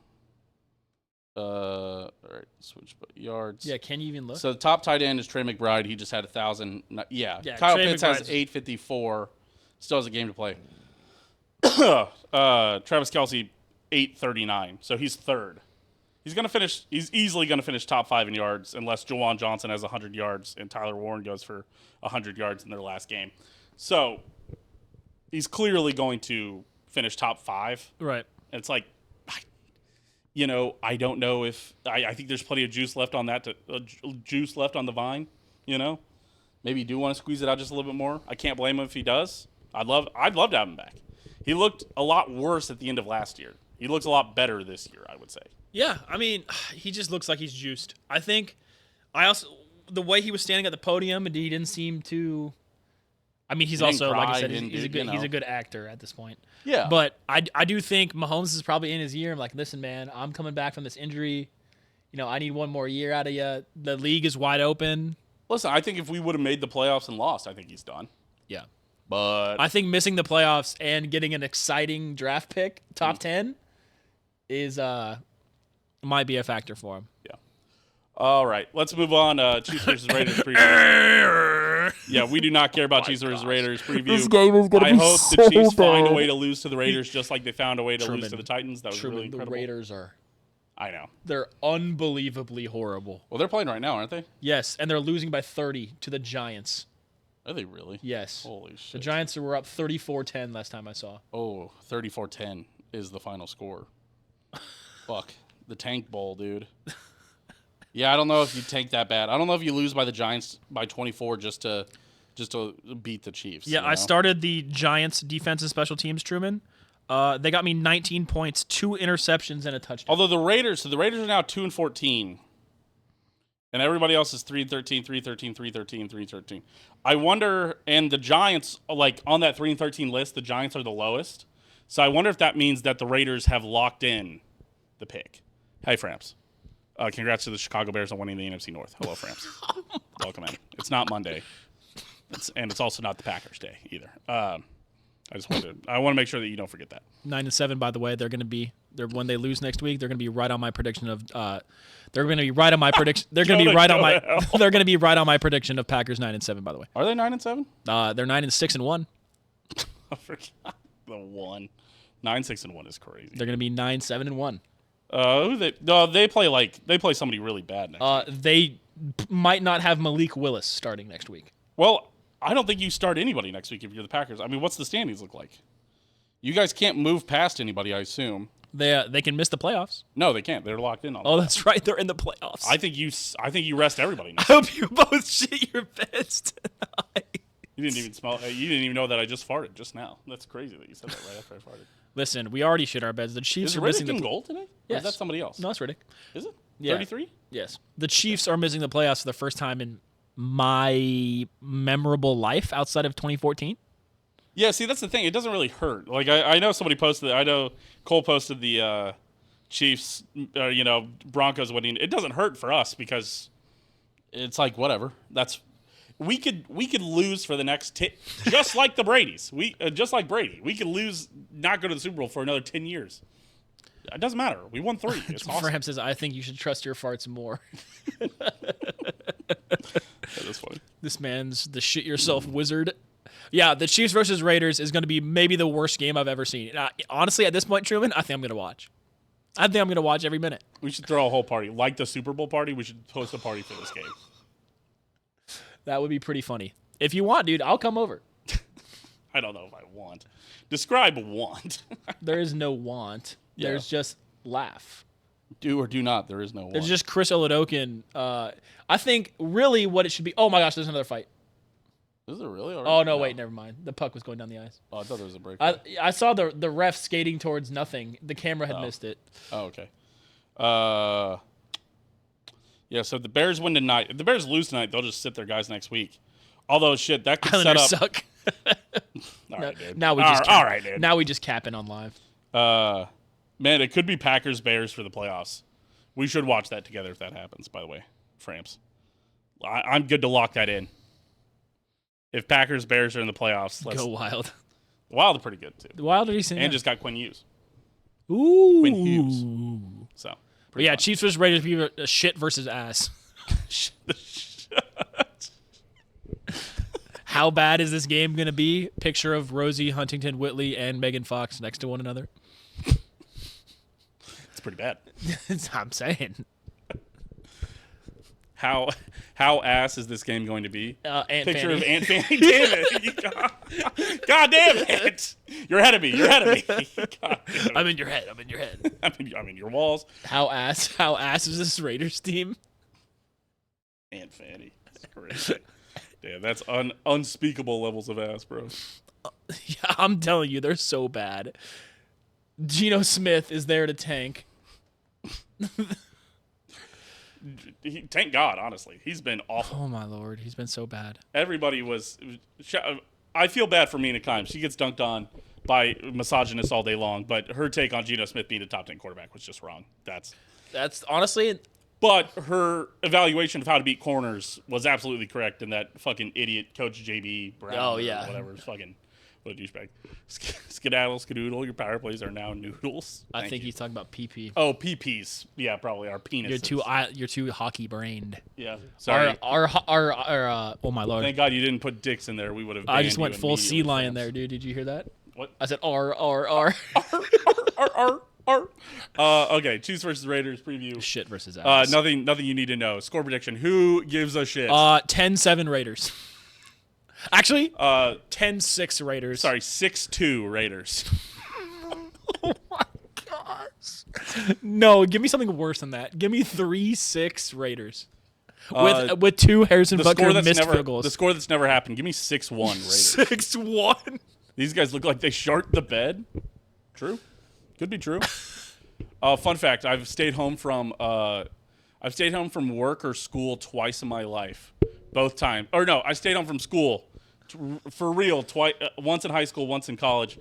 All right, switch yards. Yeah, can you even look? So the top tight end is Trey McBride. He just had 1,000. Yeah, Kyle Pitts has 854. Still has a game to play. Travis Kelce 839. So he's third. He's easily gonna finish top 5 in yards unless Juwan Johnson has 100 yards and Tyler Warren goes for 100 yards in their last game. So he's clearly going to finish top 5. Right. And it's like, I don't know if I think there's plenty of juice left on that juice left on the vine. Maybe you do want to squeeze it out just a little bit more. I can't blame him if he does. I'd love to have him back. He looked a lot worse at the end of last year. He looks a lot better this year, I would say. Yeah, I mean, he just looks like he's juiced. I think the way he was standing at the podium, and he didn't seem to. I mean, he's also, like I said, he's a good actor at this point. Yeah. But I do think Mahomes is probably in his year. I'm like, listen, man, I'm coming back from this injury. I need one more year out of you. The league is wide open. Listen, I think if we would have made the playoffs and lost, I think he's done. Yeah. But I think missing the playoffs and getting an exciting draft pick, top 10, is might be a factor for him. Yeah. All right, let's move on. Chiefs versus Raiders preview. Yeah, we do not care about Chiefs versus Raiders preview. This game is going to I be hope so the Chiefs find a bad. way to lose to the Raiders just like they found a way to Truman, lose to the Titans. That was really incredible. The Raiders are. I know. They're unbelievably horrible. Well, they're playing right now, aren't they? Yes, and they're losing by 30 to the Giants. Are they really? Yes. Holy shit. The Giants were up 34-10 last time I saw. Oh, 34-10 is the final score. Fuck. The Tank Bowl, dude. Yeah, I don't know if you tank that bad. I don't know if you lose by the Giants by 24 just to beat the Chiefs. Yeah, I started the Giants defense and special teams, Truman. They got me 19 points, 2 interceptions, and a touchdown. Although the Raiders are now 2-14. And everybody else is 3-13, 3-13, 3-13, 3-13. I wonder, and the Giants, like on that 3-13 list, the Giants are the lowest. So I wonder if that means that the Raiders have locked in the pick. Hey, Framps. Congrats to the Chicago Bears on winning the NFC North. Hello, Framps. Welcome in. It's not Monday. And it's also not the Packers' day either. I want to make sure that you don't forget that. 9-7, by the way. When they lose next week, they're going to be right on my prediction of. They're going to be right on my prediction. They're going to be right on my. They're going to be right on my prediction of Packers 9-7. By the way, are they 9-7? They're 9-6-1. I forgot the one. 9-6-1 is crazy. They're going to be 9-7-1. They play somebody really bad next week. They might not have Malik Willis starting next week. Well, I don't think you start anybody next week if you're the Packers. I mean, what's the standings look like? You guys can't move past anybody, I assume. They can miss the playoffs. No, they can't. They're locked in on. Oh, that's right. They're in the playoffs. I think you rest everybody now. I hope you both shit your beds tonight. You didn't even smell. You didn't even know that I just farted just now. That's crazy that you said that right after I farted. Listen, we already shit our beds. The Chiefs are missing the goal today. Yes. Or is that somebody else? No, it's Riddick. Is it? Yeah. 33? Yes. The Chiefs are missing the playoffs for the first time in my memorable life outside of 2014. Yeah, see, that's the thing. It doesn't really hurt. Like, I know somebody posted. I know Cole posted the Chiefs, Broncos winning. It doesn't hurt for us because it's like whatever. We could lose for the next just like the Brady's. Just like Brady. We could lose, not go to the Super Bowl for another 10 years. It doesn't matter. We won 3. It's awesome. Fram says, I think you should trust your farts more. That's funny. This man's the shit yourself wizard. Yeah, the Chiefs versus Raiders is going to be maybe the worst game I've ever seen. Honestly, at this point, Truman, I think I'm going to watch. I think I'm going to watch every minute. We should throw a whole party. Like the Super Bowl party, we should host a party for this game. That would be pretty funny. If you want, dude, I'll come over. I don't know if I want. Describe want. There is no want. Yeah. There's just laugh. Do or do not. There is no one. There's just Chris Oladokun. I think really what it should be. Oh my gosh, there's another fight. Is there really? Oh no, wait, never mind. The puck was going down the ice. Oh, I thought there was a break. I saw the ref skating towards nothing. The camera had missed it. Oh, okay. Yeah. So if the Bears win tonight. If the Bears lose tonight, they'll just sit their guys next week. Although shit, that could Islanders set up. suck. All right, dude. Now we just all right, dude. Now we just capping on live. Man, it could be Packers Bears for the playoffs. We should watch that together if that happens. By the way, Framps, I'm good to lock that in. If Packers Bears are in the playoffs, let's go Wild. The Wild are pretty good too. The Wild are decent. And just got Quinn Hughes. Ooh. Quinn Hughes. So. But yeah, fun. Chiefs versus Raiders be a shit versus ass. How bad is this game going to be? Picture of Rosie Huntington Whitley and Megan Fox next to one another. It's pretty bad. I'm saying. How ass is this game going to be? Picture of Aunt Fanny. Damn it. God damn it. You're ahead of me. I'm in your head. I'm in your walls. How ass is this Raiders team? Aunt Fanny. That's crazy. Damn, that's unspeakable levels of ass, bro. Yeah, I'm telling you, they're so bad. Geno Smith is there to tank. Thank God, honestly. He's been awful. Oh, my Lord. He's been so bad. Everybody was... I feel bad for Mina Kimes. She gets dunked on by misogynists all day long, but her take on Geno Smith being a top 10 quarterback was just wrong. That's honestly... But her evaluation of how to beat corners was absolutely correct, and that fucking idiot Coach JB Brown or whatever is fucking... What a douchebag. Skedaddle, skedoodle, your power plays are now noodles. I think he's talking about PP. Oh, PPs. Yeah, probably our penises. You're too hockey brained. Yeah. Sorry. Oh my Lord. Thank God you didn't put dicks in there. We would have. I just went full sea lion there, dude. Did you hear that? What? I said R. Okay, Chiefs versus Raiders preview. Shit versus ass. Nothing you need to know. Score prediction. Who gives a shit? 10-7 Raiders. Actually, 10-6 Raiders. Sorry, 6-2 Raiders. Oh my gosh. No, give me something worse than that. Give me 3-6 Raiders. With two Harrison Butker missed field goals. The score that's never happened. Give me 6-1 Raiders. 6-1. These guys look like they shart the bed. True. Could be true. Fun fact, I've stayed home from work or school twice in my life. Both times. Or no, I stayed home from school for real twice. Once in high school, once in college.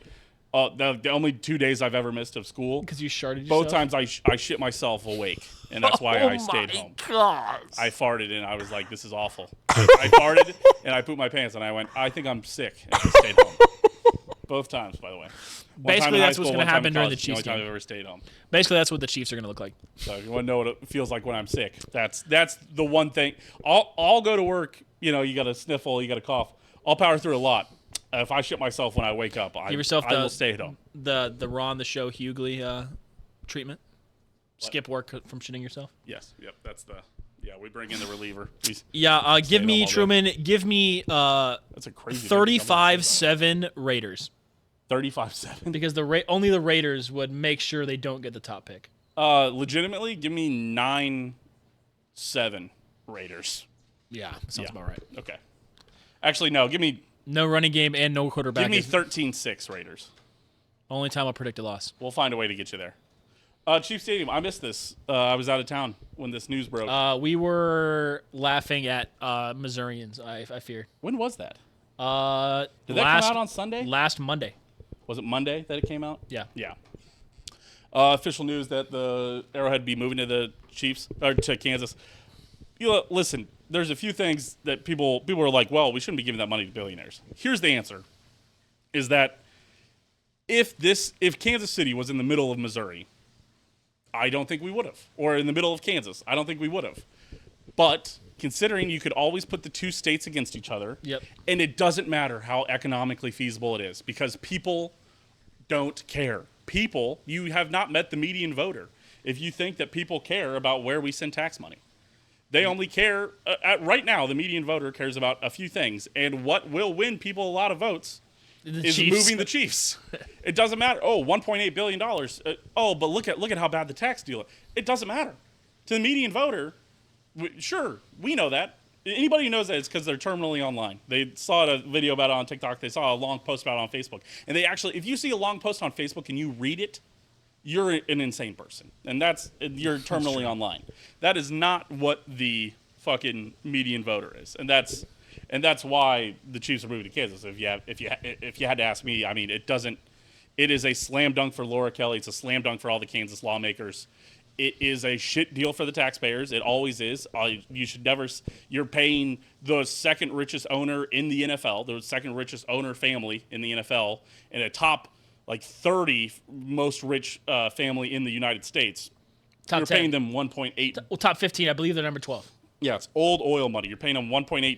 The only 2 days I've ever missed of school. Because you sharted yourself? Both times I shit myself awake, and that's why I stayed home. Gosh. I farted, and I was like, this is awful. I farted, and I pooped my pants, and I went, I think I'm sick, and I stayed home. Both times, by the way. Basically, that's what's going to happen during the Chiefs game. The only time I've ever stayed home. Basically, that's what the Chiefs are going to look like. So if you want to know what it feels like when I'm sick, that's the one thing. I'll go to work, you got a sniffle, you got a cough. I'll power through a lot. If I shit myself when I wake up, I will stay at home. The Raw on the show Hughley treatment? What? Skip work from shitting yourself? Yes. Yep. We bring in the reliever. Give me, Truman, give me that's a crazy 35-7 Raiders. 35-7? Because only the Raiders would make sure they don't get the top pick. Legitimately, give me 9-7 Raiders. Yeah, sounds about right. Okay. Actually, no, give me... No running game and no quarterback. Give me 13-6 Raiders. Only time I'll predict a loss. We'll find a way to get you there. Chief Stadium, I missed this. I was out of town when this news broke. We were laughing at Missourians, I fear. When was that? Did that come out on Sunday? Last Monday. Was it Monday that it came out? Yeah. Yeah. Official news that the Arrowhead be moving to the Chiefs or to Kansas. Listen, there's a few things that people are like, well, we shouldn't be giving that money to billionaires. Here's the answer: is that if Kansas City was in the middle of Missouri, I don't think we would have, or in the middle of Kansas, I don't think we would have. But considering you could always put the two states against each other, yep. And it doesn't matter how economically feasible it is because people don't care. You have not met the median voter. If you think that people care about where we send tax money, they only care right now. The median voter cares about a few things, and what will win people a lot of votes is moving the Chiefs. It doesn't matter. Oh, $1.8 billion. But look at how bad the tax deal is. It doesn't matter. To the median voter, sure, we know that. Anybody who knows that is because they're terminally online. They saw a video about it on TikTok. They saw a long post about it on Facebook. And they actually, if you see a long post on Facebook and you read it, you're an insane person. And you're terminally online. That is not what the fucking median voter is. And that's why the Chiefs are moving to Kansas. If you had to ask me, I mean, it is a slam dunk for Laura Kelly. It's a slam dunk for all the Kansas lawmakers. It is a shit deal for the taxpayers. It always is. You should never. You're paying the second richest owner in the NFL, the second richest owner family in the NFL, and a top 30 most rich family in the United States. Top you're 10. paying them 1.8. Well, top 15. I believe they're number 12. Yeah, it's old oil money. You're paying them $1.8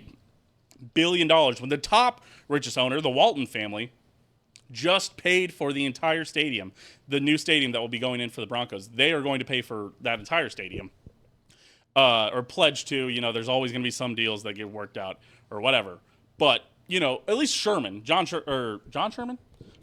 billion when the top richest owner, the Walton family, just paid for the entire stadium, the new stadium that will be going in for the Broncos. They are going to pay for that entire stadium, or pledge to. There's always going to be some deals that get worked out or whatever. But at least John Sherman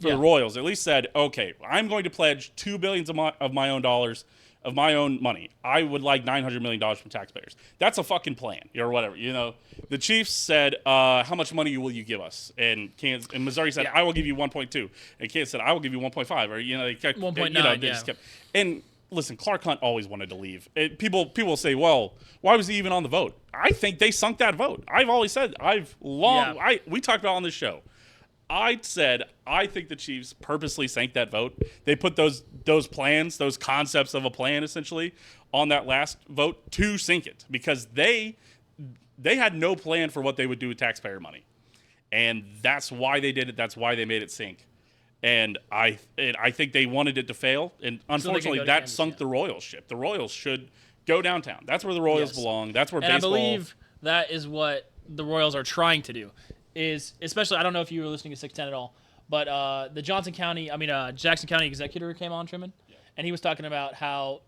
for the Royals, at least said, okay, I'm going to pledge $2 billion of my own dollars. Of my own money. I would like $900 million from taxpayers. That's a fucking plan, or whatever. The Chiefs said, how much money will you give us? And Missouri said, I will give you 1.2. And Kansas said, I will give you 1.5. Or, they kept, 1.9, and listen, Clark Hunt always wanted to leave. People say, well, why was he even on the vote? I think they sunk that vote. I've always said, we talked about it on this show. I said I think the Chiefs purposely sank that vote. They put those plans, those concepts of a plan, essentially, on that last vote to sink it because they had no plan for what they would do with taxpayer money, and that's why they did it. That's why they made it sink. And I think they wanted it to fail, and unfortunately, that sunk the Royals ship. The Royals should go downtown. That's where the Royals belong. That's where baseball. I believe that is what the Royals are trying to do. Is especially, I don't know if you were listening to 610 at all, but the Jackson County executor came on, Truman, and he was talking about how,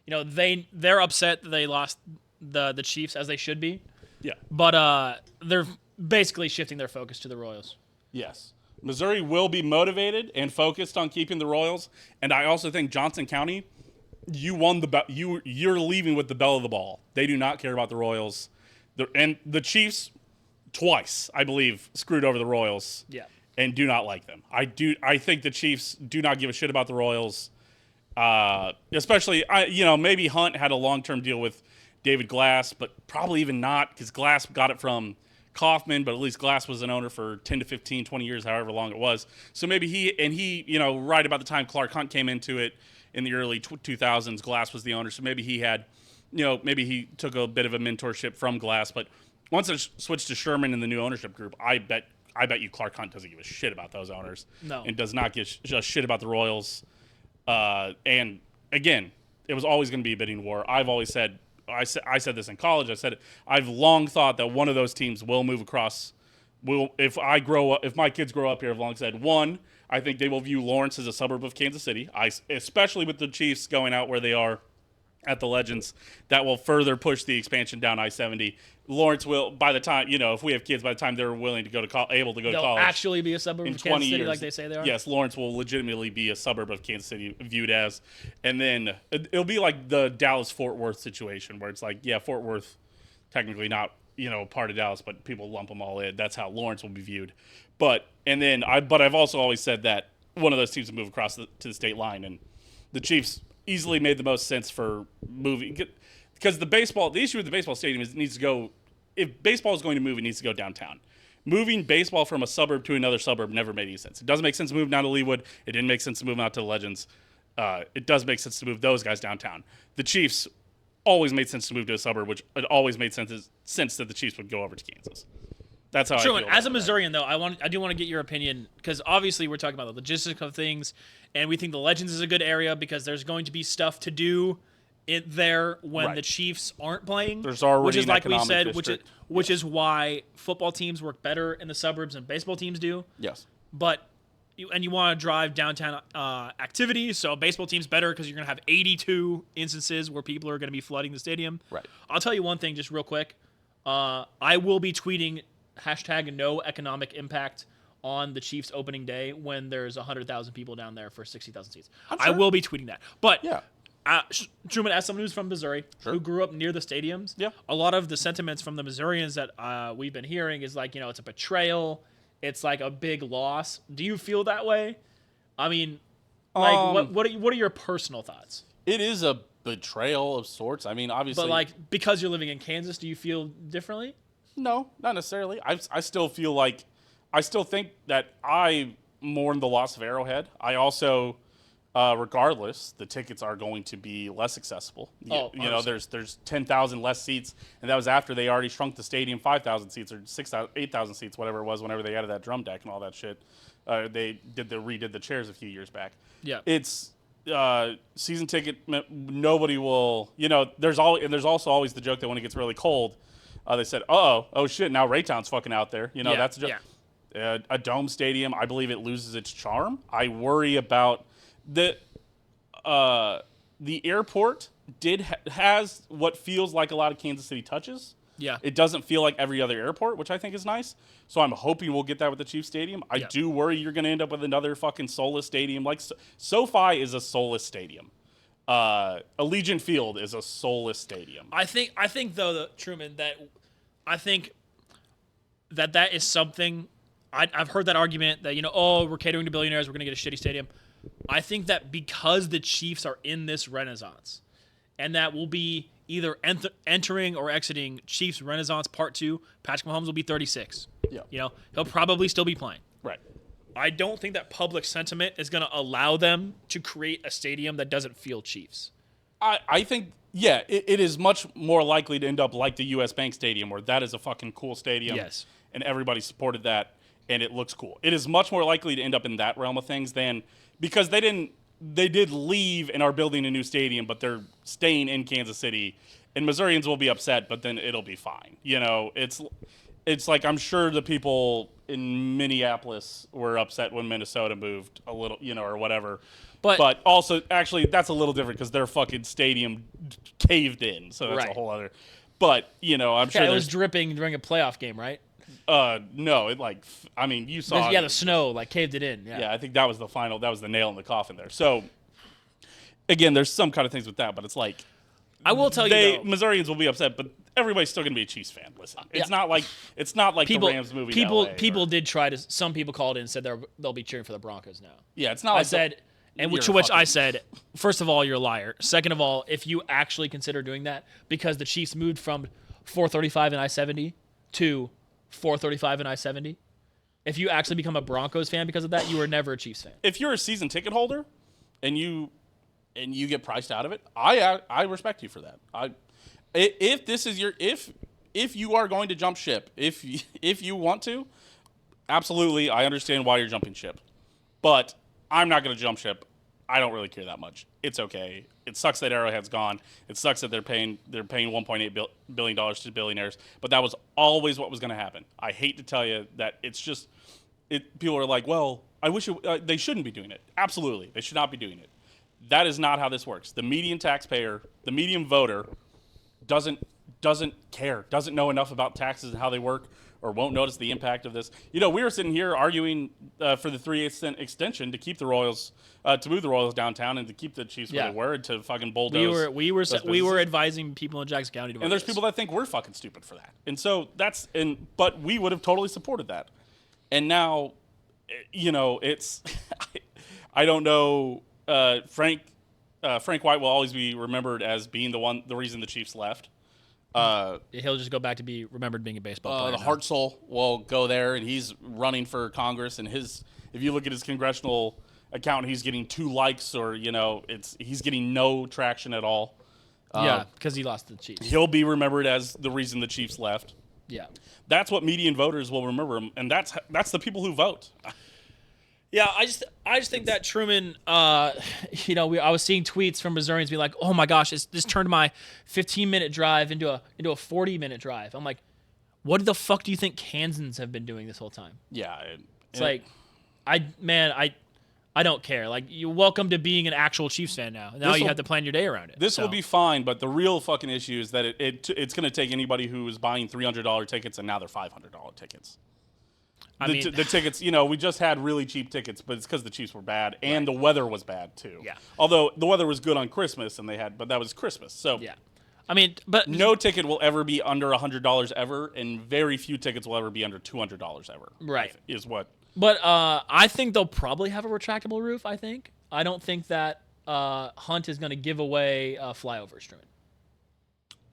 they're upset that they lost the Chiefs, as they should be. Yeah. But they're basically shifting their focus to the Royals. Yes. Missouri will be motivated and focused on keeping the Royals, and I also think Johnson County, you won you're leaving with the bell of the ball. They do not care about the Royals, and the Chiefs. Twice, I believe, screwed over the Royals. Yeah. And do not like them. I think the Chiefs do not give a shit about the Royals. Especially, maybe Hunt had a long-term deal with David Glass, but probably even not because Glass got it from Kaufman, but at least Glass was an owner for 10 to 15, 20 years, however long it was. So maybe he, right about the time Clark Hunt came into it in the early 2000s, Glass was the owner. So maybe he had, maybe he took a bit of a mentorship from Glass, but once it switched to Sherman in the new ownership group, I bet you Clark Hunt doesn't give a shit about those owners. No. And does not give a shit about the Royals. And again, it was always going to be a bidding war. I've always said, I said this in college. I said I've long thought that one of those teams will move across. If my kids grow up here, I've long said one. I think they will view Lawrence as a suburb of Kansas City. Especially with the Chiefs going out where they are at the Legends, that will further push the expansion down I-70. Lawrence will, by the time, if we have kids, by the time they're willing to go to able to go to college. They'll actually be a suburb of Kansas City like they say they are? Yes, Lawrence will legitimately be a suburb of Kansas City viewed as. And then it'll be like the Dallas-Fort Worth situation where it's like, yeah, Fort Worth technically not, part of Dallas, but people lump them all in. That's how Lawrence will be viewed. But I've also always said that one of those teams will move across to the state line, and the Chiefs easily made the most sense for moving because the issue with the baseball stadium is it needs to go. If baseball is going to move, it needs to go downtown. Moving baseball from a suburb to another suburb never made any sense. It doesn't make sense to move down to Leawood. It didn't make sense to move out to the Legends. It does make sense to move those guys downtown. The Chiefs always made sense to move to a suburb, which it always made sense that the Chiefs would go over to Kansas. That's how I feel. As a Missourian, though, I do want to get your opinion because obviously we're talking about the logistics of things, and we think the Legends is a good area because there's going to be stuff to do there when the Chiefs aren't playing. There's already which is an like we said, district. which is why football teams work better in the suburbs than baseball teams do. Yes, but you want to drive downtown activities, so baseball team's better because you're going to have 82 instances where people are going to be flooding the stadium. Right. I'll tell you one thing, just real quick. I will be tweeting #no economic impact on the Chiefs opening day when there's 100,000 people down there for 60,000 seats. Sure. I will be tweeting that. But yeah. Truman, as someone who's from Missouri, who grew up near the stadiums, a lot of the sentiments from the Missourians that we've been hearing is like, it's a betrayal. It's like a big loss. Do you feel that way? I mean, like, what are your personal thoughts? It is a betrayal of sorts. I mean, obviously. But, like, because you're living in Kansas, do you feel differently? No, not necessarily. I still feel like, I still think that I mourn the loss of Arrowhead. I also, regardless, the tickets are going to be less accessible. You know, there's 10,000 less seats, and that was after they already shrunk the stadium 5,000 seats or 6,000, 8,000 seats, whatever it was, whenever they added that drum deck and all that shit. They redid the chairs a few years back. Yeah, it's season ticket. Nobody will. There's also always the joke that when it gets really cold, they said, oh shit, now Raytown's fucking out there. That's a joke. A dome stadium, I believe it loses its charm. I worry about the airport has what feels like a lot of Kansas City touches. Yeah. It doesn't feel like every other airport, which I think is nice. So I'm hoping we'll get that with the Chiefs Stadium. I do worry you're going to end up with another fucking soulless stadium. Like, SoFi is a soulless stadium. Allegiant Field is a soulless stadium. I think though, Truman, that I think that is something. I've heard that argument that, we're catering to billionaires, we're going to get a shitty stadium. I think that because the Chiefs are in this renaissance, and that will be either entering or exiting Chiefs Renaissance Part 2, Patrick Mahomes will be 36. Yeah. He'll probably still be playing. Right. I don't think that public sentiment is going to allow them to create a stadium that doesn't feel Chiefs. I think, it is much more likely to end up like the U.S. Bank Stadium, where that is a fucking cool stadium. Yes. And everybody supported that, and it looks cool. It is much more likely to end up in that realm of things than, because they did leave and are building a new stadium, but they're staying in Kansas City, and Missourians will be upset, but then it'll be fine. It's like, I'm sure the people in Minneapolis were upset when Minnesota moved a little, or whatever. But also, actually, that's a little different because their fucking stadium caved in, so that's a whole other. But I'm sure it was dripping during a playoff game, right? No, you saw. The snow caved it in. Yeah, I think that was the final. That was the nail in the coffin there. So, again, there's some kind of things with that, but it's like, I will tell you, Missourians will be upset, but everybody's still going to be a Chiefs fan. Listen, it's not like the Rams movie. People did try to. Some people called in and said they'll be cheering for the Broncos now. Yeah, it's not. I said. And to which I said, first of all, you're a liar. Second of all, if you actually consider doing that, because the Chiefs moved from 435 and I-70 to 435 and I-70, if you actually become a Broncos fan because of that, you were never a Chiefs fan. If you're a season ticket holder and you get priced out of it, I respect you for that. If this is if you are going to jump ship, if you want to, absolutely, I understand why you're jumping ship, but I'm not going to jump ship. I don't really care that much. It's okay. It sucks that Arrowhead's gone. It sucks that they're paying $1.8 billion to billionaires. But that was always what was going to happen. I hate to tell you that it's just people are like, well, I wish they shouldn't be doing it. Absolutely, they should not be doing it. That is not how this works. The median taxpayer, the median voter, doesn't care, doesn't know enough about taxes and how they work, or won't notice the impact of this. We were sitting here arguing for the 3/8 extension to keep the Royals, to move the Royals downtown and to keep the Chiefs where they were, and to fucking bulldoze. We were advising people in Jackson County to. And there's people that think we're fucking stupid for that, and so but we would have totally supported that, and now, it's I don't know. Frank White will always be remembered as being the reason the Chiefs left. He'll just go back to be remembered being a baseball player. The heart soul will go there, and he's running for Congress. And if you look at his congressional account, he's getting 2 likes, or he's getting no traction at all. Because he lost to the Chiefs. He'll be remembered as the reason the Chiefs left. Yeah, that's what median voters will remember him, and that's the people who vote. Yeah, I just think that Truman, I was seeing tweets from Missourians being like, "Oh my gosh, this turned my 15-minute drive into a 40-minute drive." I'm like, what the fuck do you think Kansans have been doing this whole time? Yeah, it's like, I don't care. Like, you're welcome to being an actual Chiefs fan now. Now you have to plan your day around it. This will be fine, but the real fucking issue is that it's going to take anybody who is buying $300 tickets and now they're $500 tickets. The tickets, we just had really cheap tickets, but it's because the Chiefs were bad and the weather was bad too. Yeah. Although the weather was good on Christmas but that was Christmas. So yeah. But no ticket will ever be under $100 ever, and very few tickets will ever be under $200 ever. Right. Is what. But I think they'll probably have a retractable roof. I don't think that Hunt is going to give away flyovers, Truman.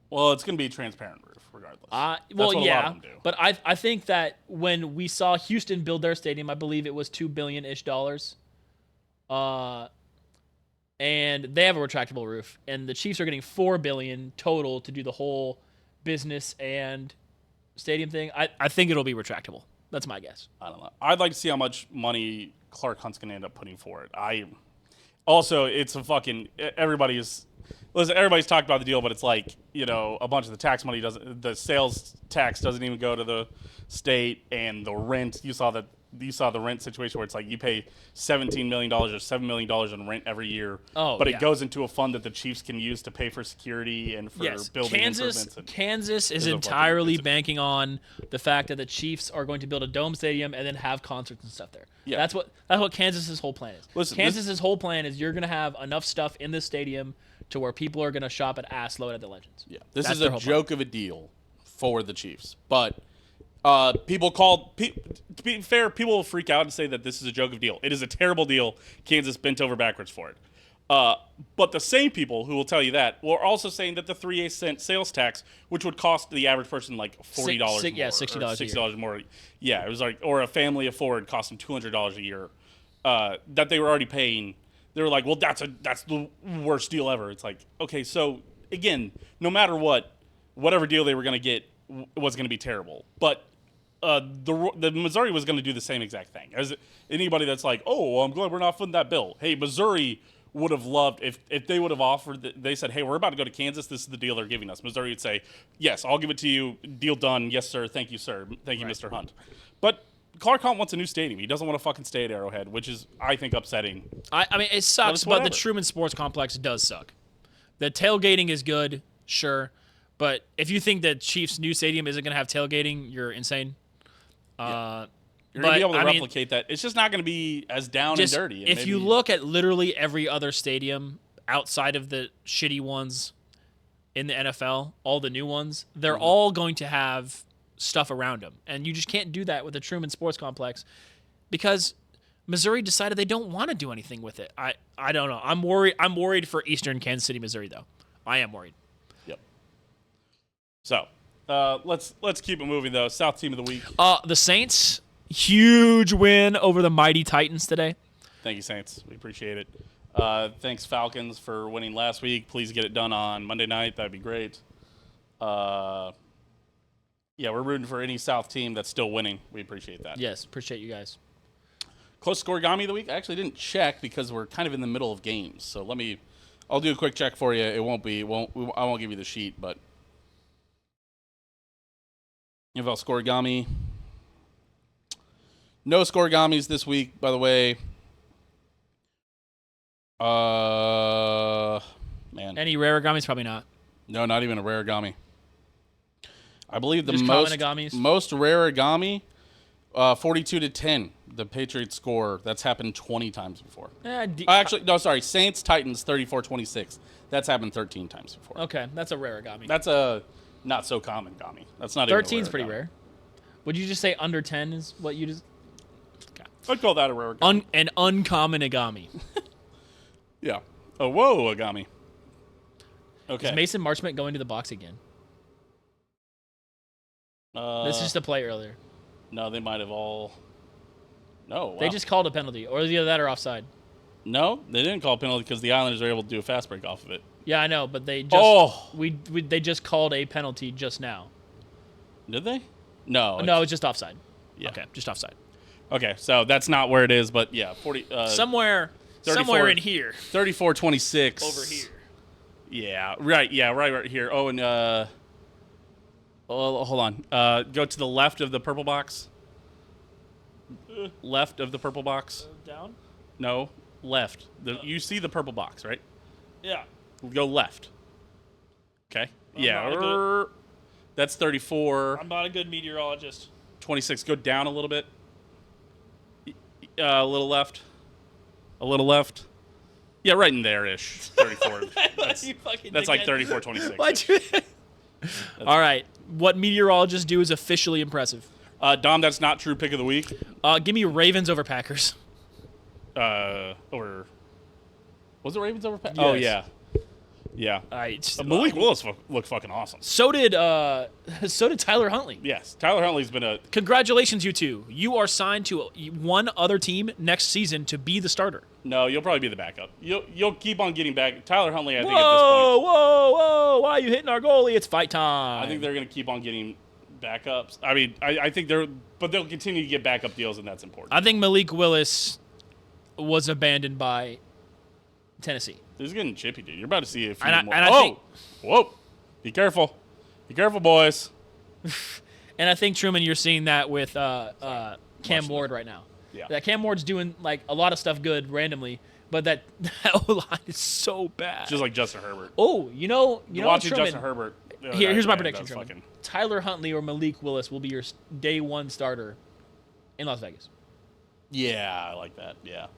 Well, it's going to be a transparent roof, regardless. Well, That's what yeah, a lot of them do. but I think that when we saw Houston build their stadium, I believe it was $2 billion-ish, and they have a retractable roof, and the Chiefs are getting $4 billion total to do the whole business and stadium thing. I think it'll be retractable. That's my guess. I don't know. I'd like to see how much money Clark Hunt's going to end up putting for it. It's a fucking everybody's talked about the deal, but it's like, a bunch of the tax money the sales tax doesn't even go to the state, and the rent, you saw the rent situation where it's like you pay $17 million or $7 million in rent every year, but it goes into a fund that the Chiefs can use to pay for security and for building improvements. Kansas is entirely banking on the fact that the Chiefs are going to build a dome stadium and then have concerts and stuff there. Yeah. That's what Kansas's whole plan is. Listen, Kansas's whole plan is you're going to have enough stuff in this stadium to where people are going to shop at ass load at the Legends. Yeah, this is a joke of a deal for the Chiefs, but to be fair, people will freak out and say that this is a joke of a deal. It is a terrible deal. Kansas bent over backwards for it. But the same people who will tell you that were also saying that the 3/8 cent sales tax, which would cost the average person like $40 more, $60 more. Yeah, it was like, or a family of four would cost them $200 a year. That they were already paying. They were like, well, that's the worst deal ever. It's like, okay, so again, no matter whatever deal they were going to get was going to be terrible. But the Missouri was going to do the same exact thing. As anybody that's like, oh, well, I'm glad we're not footing that bill. Hey, Missouri would have loved if they would have offered. They said, hey, we're about to go to Kansas. This is the deal they're giving us. Missouri would say, yes, I'll give it to you. Deal done. Yes, sir. Thank you, sir. Thank you, Mr. Hunt. But Clark Hunt wants a new stadium. He doesn't want to fucking stay at Arrowhead, which is, I think, upsetting. I mean, it sucks, but the Truman Sports Complex does suck. The tailgating is good, sure, but if you think that Chiefs' new stadium isn't going to have tailgating, you're insane. Yeah. You're going to be able to replicate that. It's just not going to be as down and dirty. And if you look at literally every other stadium outside of the shitty ones in the NFL, all the new ones, they're all going to have stuff around them. And you just can't do that with the Truman Sports Complex because Missouri decided they don't want to do anything with it. I don't know. I'm worried for Eastern Kansas City, Missouri, though. I am worried. Yep. So let's keep it moving, though. South team of the week. The Saints, huge win over the mighty Titans today. Thank you, Saints. We appreciate it. Thanks, Falcons, for winning last week. Please get it done on Monday night. That'd be great. Yeah, we're rooting for any South team that's still winning. We appreciate that. Yes, appreciate you guys. Close Scorigami of the week? I actually didn't check because we're kind of in the middle of games. So I'll do a quick check for you. I won't give you the sheet, but NFL Scorigami. No Scorigamis this week, by the way. Man. Any Rarigamis? Probably not. No, not even a Rarigami. I believe the just most Rarigami, 42-10. The Patriots score. That's happened 20 times before. Saints Titans 34-26. That's happened 13 times before. Okay, that's a Rarigami. That's a not so common Gami. That's not 13 is pretty rare. Would you just say under 10 is what you just? Okay. I'd call that a Rarigami. An uncommon Agami. Yeah. Oh, whoa, Agami. Okay. Is Mason Marchment going to the box again? This is just a play earlier. No, they might have all. No. Wow. They just called a penalty, or either that or offside. No, they didn't call a penalty because the Islanders were able to do a fast break off of it. Yeah, I know, but they just they just called a penalty just now. Did they? No. No, it's just offside. Yeah. Okay, just offside. Okay, so that's not where it is, but yeah, 40. Somewhere in here. 34-26. Over here. Yeah, right. Yeah, right here. Oh, and hold on. Go to the left of the purple box. Left of the purple box. Down? No, left. You see the purple box, right? Yeah. Go left. Okay. Yeah. That's 34. I'm not a good meteorologist. 26. Go down a little bit. A little left. A little left. Yeah, right in there-ish. 34. That's like 34-26. Why'd you? All right. What meteorologists do is officially impressive. Dahm, that's not true pick of the week. Give me Ravens over Packers. Or was it Ravens over Packers? Yes. Oh, yeah. Yeah. All right. Malik Willis looked fucking awesome. So did Tyler Huntley. Yes. Tyler Huntley's been a... Congratulations, you two. You are signed to one other team next season to be the starter. No, you'll probably be the backup. You'll keep on getting back. Tyler Huntley, I think, at this point. Whoa. Why are you hitting our goalie? It's fight time. I think they're going to keep on getting backups. I mean, I think but they'll continue to get backup deals, and that's important. I think Malik Willis was abandoned by Tennessee. This is getting chippy, dude. You're about to see if whoa. Be careful. Be careful, boys. And I think, Truman, you're seeing that with Cam Ward right now. Yeah. That Cam Ward's doing like a lot of stuff good randomly, but that O-line is so bad. Just like Justin Herbert. Oh, you know, watching Truman, Justin Herbert. Here's my prediction, Truman. Tyler Huntley or Malik Willis will be your day one starter in Las Vegas. Yeah, I like that. Yeah.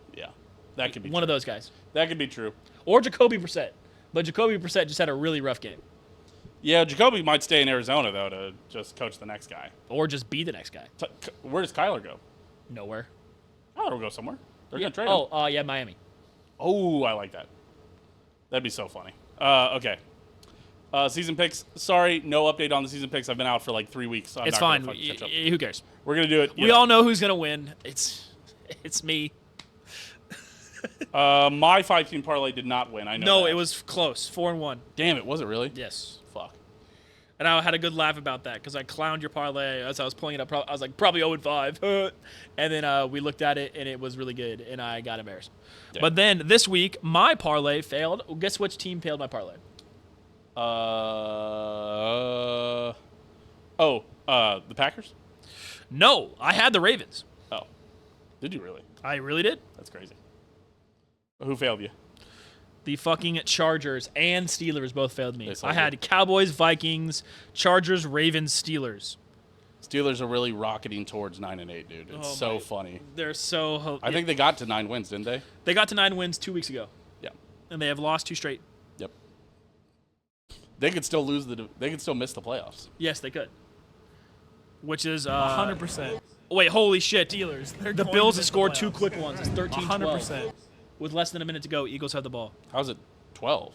That could be one of those guys. That could be true. Or Jacoby Brissett. But Jacoby Brissett just had a really rough game. Yeah, Jacoby might stay in Arizona, though, to just coach the next guy. Or just be the next guy. Where does Kyler go? Nowhere. Kyler will go somewhere. They're going to trade him. Yeah, Miami. Oh, I like that. That'd be so funny. Okay. Season picks. Sorry, no update on the season picks. I've been out for like 3 weeks. So it's fine. Who cares? We're going to do it. We all know who's going to win. It's me. My 5-team parlay did not win. I know. No, that. It was close. 4-1. Damn it! Was it really? Yes. Fuck. And I had a good laugh about that because I clowned your parlay as I was pulling it up. I was like, probably 0-5. And then we looked at it, and it was really good, and I got embarrassed. Damn. But then this week, my parlay failed. Guess which team failed my parlay? The Packers? No, I had the Ravens. Oh. Did you really? I really did. That's crazy. Who failed you? The fucking Chargers and Steelers both failed me. I had Cowboys, Vikings, Chargers, Ravens, Steelers. Steelers are really rocketing towards 9-8, dude. It's so funny. They're so... I think they got to 9 wins, didn't they? They got to 9 wins 2 weeks ago. Yeah. And they have lost 2 straight. Yep. They could still they could still miss the playoffs. Yes, they could. Which is 100%. Wait, holy shit. Steelers. The Bills have scored 2 quick ones. It's 13-12. 100%. With less than a minute to go, Eagles have the ball. How's it 12?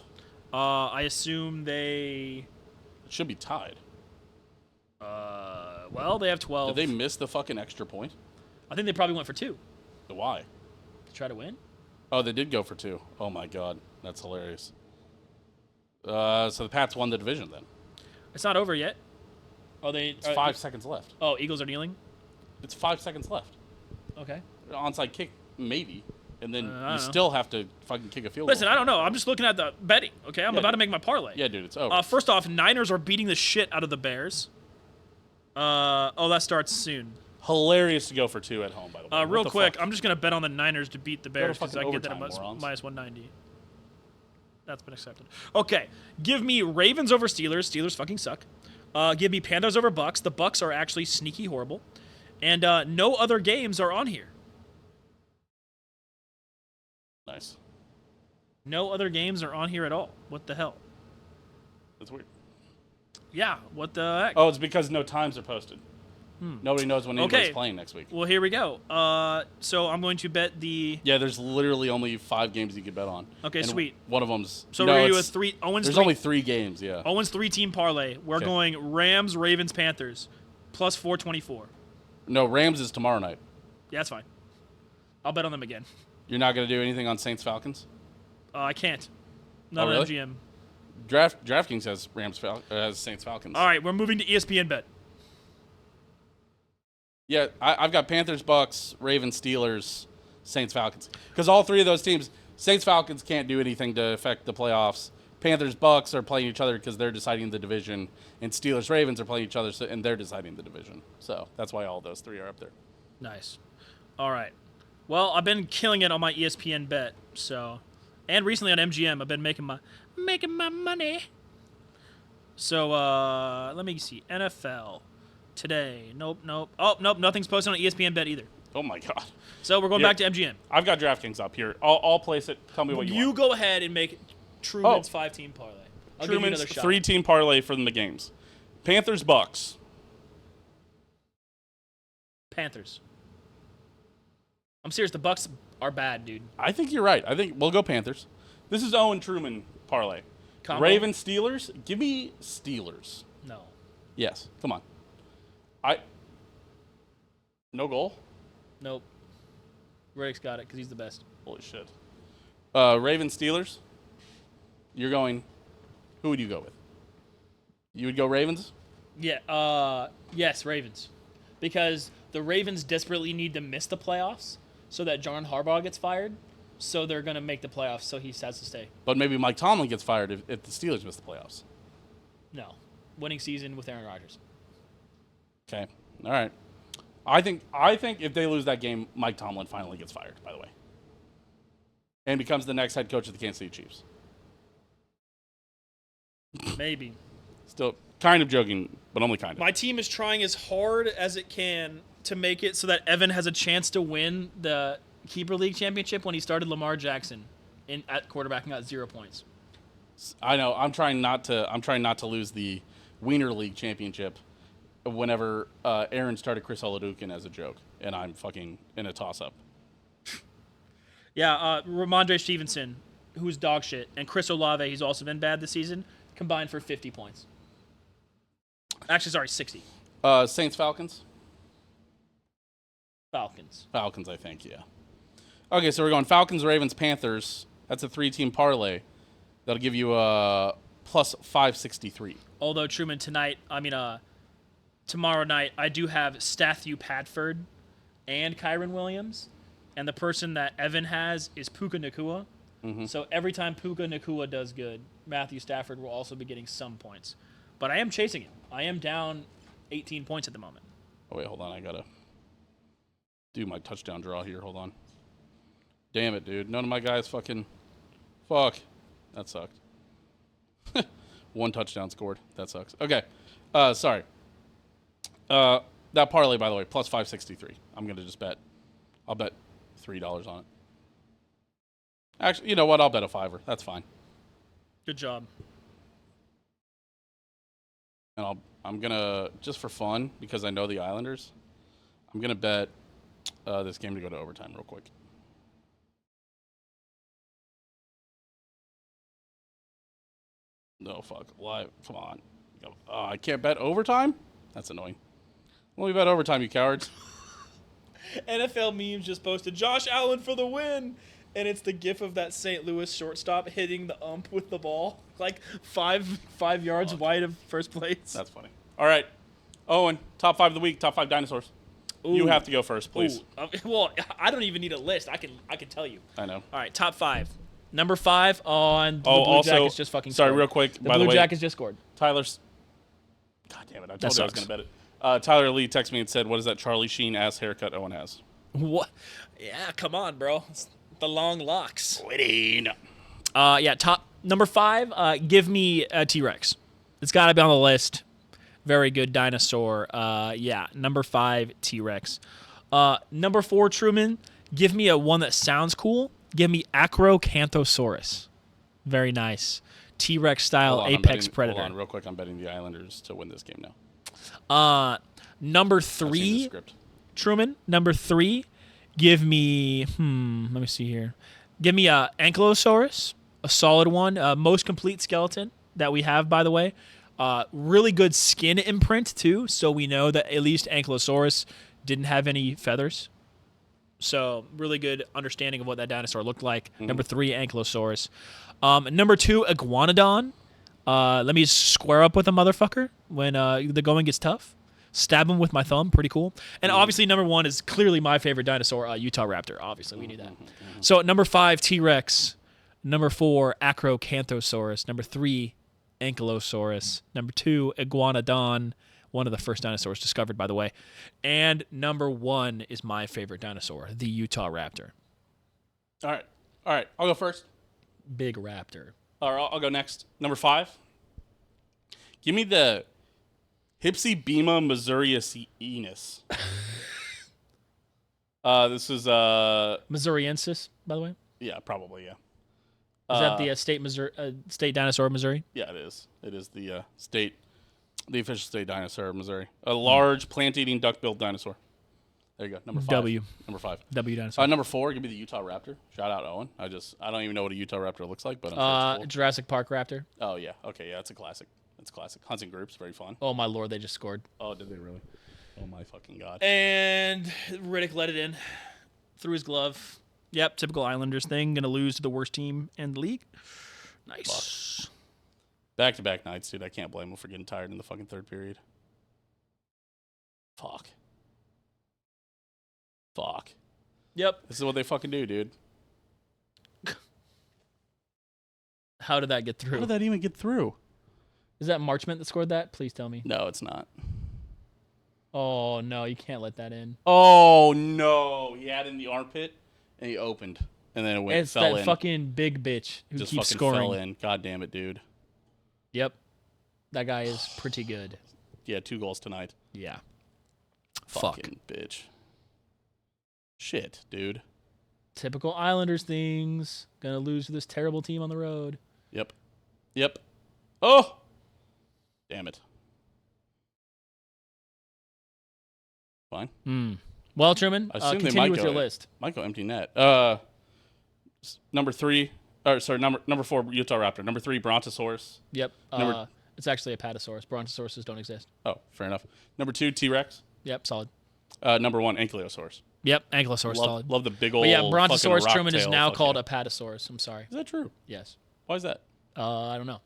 I assume they... It should be tied. Well, they have 12. Did they miss the fucking extra point? I think they probably went for 2. Why? To try to win? Oh, they did go for 2. Oh, my God. That's hilarious. So the Pats won the division then. It's not over yet. It's 5 seconds left. Oh, Eagles are kneeling? It's 5 seconds left. Okay. Onside kick, maybe. And then you know. still have to fucking kick a field Listen, goal. I don't know. I'm just looking at the betting, okay? I'm about to make my parlay. Yeah, dude, it's over. First off, Niners are beating the shit out of the Bears. That starts soon. Hilarious to go for 2 at home, by the way. Real quick, I'm just going to bet on the Niners to beat the Bears because I can get that at morons. minus 190. That's been accepted. Okay, give me Ravens over Steelers. Steelers fucking suck. Give me Panthers over Bucks. The Bucks are actually sneaky horrible. And no other games are on here. Nice. No other games are on here at all. What the hell? That's weird. Yeah, what the heck? Oh, it's because no times are posted. Nobody knows when anybody's playing next week. Well, here we go. So I'm going to bet the... Yeah, there's literally only 5 games you can bet on. Okay, and sweet. One of them's... So we're going to do a 3... There's only 3 games, yeah. Owen's 3-team parlay. We're going Rams, Ravens, Panthers, plus 424. No, Rams is tomorrow night. Yeah, that's fine. I'll bet on them again. You're not going to do anything on Saints Falcons? I can't. Not on really? MGM. DraftKings has Saints Falcons. All right, we're moving to ESPN Bet. Yeah, I've got Panthers, Bucks, Ravens, Steelers, Saints Falcons. Because all 3 of those teams, Saints Falcons can't do anything to affect the playoffs. Panthers, Bucks are playing each other because they're deciding the division, and Steelers, Ravens are playing each other and they're deciding the division. So that's why all those 3 are up there. Nice. All right. Well, I've been killing it on my ESPN Bet, so, and recently on MGM, I've been making my money. So let me see. NFL today. Nope. Oh, nope. Nothing's posted on ESPN Bet either. Oh my god. So we're going back to MGM. I've got DraftKings up here. I'll place it. Tell me what you want. You go ahead and make Truman's 5-team parlay. I'll give you another shot. 3-team parlay for the games. Panthers, Bucks. Panthers. I'm serious. The Bucks are bad, dude. I think you're right. I think we'll go Panthers. This is Owen Truman parlay. Combo? Ravens, Steelers. Give me Steelers. No. Yes. Come on. No goal? Nope. Riddick's got it because he's the best. Holy shit. Ravens, Steelers. You're going. Who would you go with? You would go Ravens? Yeah. Yes, Ravens. Because the Ravens desperately need to miss the playoffs so that John Harbaugh gets fired. So they're going to make the playoffs, so he has to stay. But maybe Mike Tomlin gets fired if the Steelers miss the playoffs. No. Winning season with Aaron Rodgers. Okay. All right. I think if they lose that game, Mike Tomlin finally gets fired, by the way. And becomes the next head coach of the Kansas City Chiefs. Maybe. Still kind of joking, but only kind of. My team is trying as hard as it can to make it so that Evan has a chance to win the Keeper League championship when he started Lamar Jackson at quarterback and got 0 points. I know. I'm trying not to lose the Wiener League championship whenever Aaron started Chris Oladukin as a joke, and I'm fucking in a toss-up. Yeah, Ramondre Stevenson, who's dog shit, and Chris Olave, he's also been bad this season, combined for 50 points. Actually, sorry, 60. Saints, Falcons? Falcons, I think, yeah. Okay, so we're going Falcons, Ravens, Panthers. That's a 3-team parlay. That'll give you a plus 563. Although, Truman, tomorrow night, I do have Stathu Padford and Kyron Williams. And the person that Evan has is Puka Nacua. Mm-hmm. So every time Puka Nacua does good, Matthew Stafford will also be getting some points. But I am chasing him. I am down 18 points at the moment. Oh, wait, hold on. I got to do my touchdown draw here. Hold on. Damn it, dude. None of my guys fucking... Fuck. That sucked. 1 touchdown scored. That sucks. Okay. Sorry. That parlay, by the way, plus 563. I'm going to just bet. I'll bet $3 on it. Actually, you know what? I'll bet a $5. That's fine. Good job. And I'm going to, just for fun, because I know the Islanders, I'm going to bet this game to go to overtime real quick. No, fuck. Live. Come on. I can't bet overtime? That's annoying. Let me bet overtime, you cowards. NFL memes just posted Josh Allen for the win. And it's the gif of that St. Louis shortstop hitting the ump with the ball. Like five yards wide of first place. That's funny. All right. Owen, top 5 of the week, top 5 dinosaurs. Ooh. You have to go first, please. Well, I don't even need a list. I can tell you. I know. All right, top 5. Number 5 on the Blue Jackets just fucking sorry, scored. Real quick. By the way, Blue Jackets just scored. Tyler's... God damn it. I told you I was going to bet it. Tyler Lee texted me and said, what is that Charlie Sheen ass haircut Owen has? What? Yeah, come on, bro. It's the long locks. Quitting. Yeah, top number 5, give me a T-Rex. It's got to be on the list. Very good dinosaur. Yeah, number 5, T-Rex. Number 4, Truman, give me one that sounds cool. Give me Acrocanthosaurus. Very nice. T-Rex style apex predator. Hold on, real quick. I'm betting the Islanders to win this game now. Number 3, Truman. Number 3, give me, let me see here. Give me a Ankylosaurus, a solid one. Most complete skeleton that we have, by the way. Really good skin imprint, too, so we know that at least Ankylosaurus didn't have any feathers. So really good understanding of what that dinosaur looked like. Mm-hmm. Number 3, Ankylosaurus. Number 2, Iguanodon. Let me square up with a motherfucker when the going gets tough. Stab him with my thumb. Pretty cool. And obviously number 1 is clearly my favorite dinosaur, Utah Raptor. Obviously, we knew that. So number 5, T-Rex. Number 4, Acrocanthosaurus. Number 3, Ankylosaurus. Number 2, Iguanodon. One of the first dinosaurs discovered, by the way. And number 1 is my favorite dinosaur, the Utah Raptor. All right. I'll go first. Big raptor. All right, I'll go next. Number 5. Give me the Hypsibema missourianus. This is Missouriensis, by the way. yeah, probably, yeah. Is that the state dinosaur of Missouri? Yeah, it is. It is the official state dinosaur of Missouri. A large plant-eating duck-billed dinosaur. There you go. Number 5. W. Number 5. W dinosaur. Number 4 could be the Utah Raptor. Shout out Owen. I don't even know what a Utah Raptor looks like, but I'm sure it's cool. Jurassic Park Raptor. Oh yeah. Okay, yeah, it's a classic. It's classic. Hunting groups, very fun. Oh my lord, they just scored. Oh, did they really? Oh my fucking god. And Riddick let it in through his glove. Yep, typical Islanders thing. Gonna lose to the worst team in the league. Nice. Back-to-back nights, dude. I can't blame him for getting tired in the fucking third period. Fuck. Yep. This is what they fucking do, dude. How did that get through? How did that even get through? Is that Marchment that scored that? Please tell me. No, it's not. Oh, no. You can't let that in. Oh, no. He had it in the armpit, and he opened. And then it fell in. It's that fucking big bitch who just keeps fucking scoring. fell in. God damn it, dude. Yep. That guy is pretty good. Yeah, 2 goals tonight. Yeah. Fucking bitch. Shit, dude. Typical Islanders things. Gonna lose to this terrible team on the road. Yep. Oh! Damn it. Fine. Well, Truman, I assume continue with your list. Might go empty net. Number 4, Utah Raptor. Number 3, Brontosaurus. Yep. It's actually a Apatosaurus. Brontosauruses don't exist. Oh, fair enough. Number 2, T-Rex. Yep, solid. Number 1, Ankylosaurus. Yep, Ankylosaurus, solid. Love the big old. But yeah, Brontosaurus Truman is now called a. Apatosaurus. I'm sorry. Is that true? Yes. Why is that? I don't know.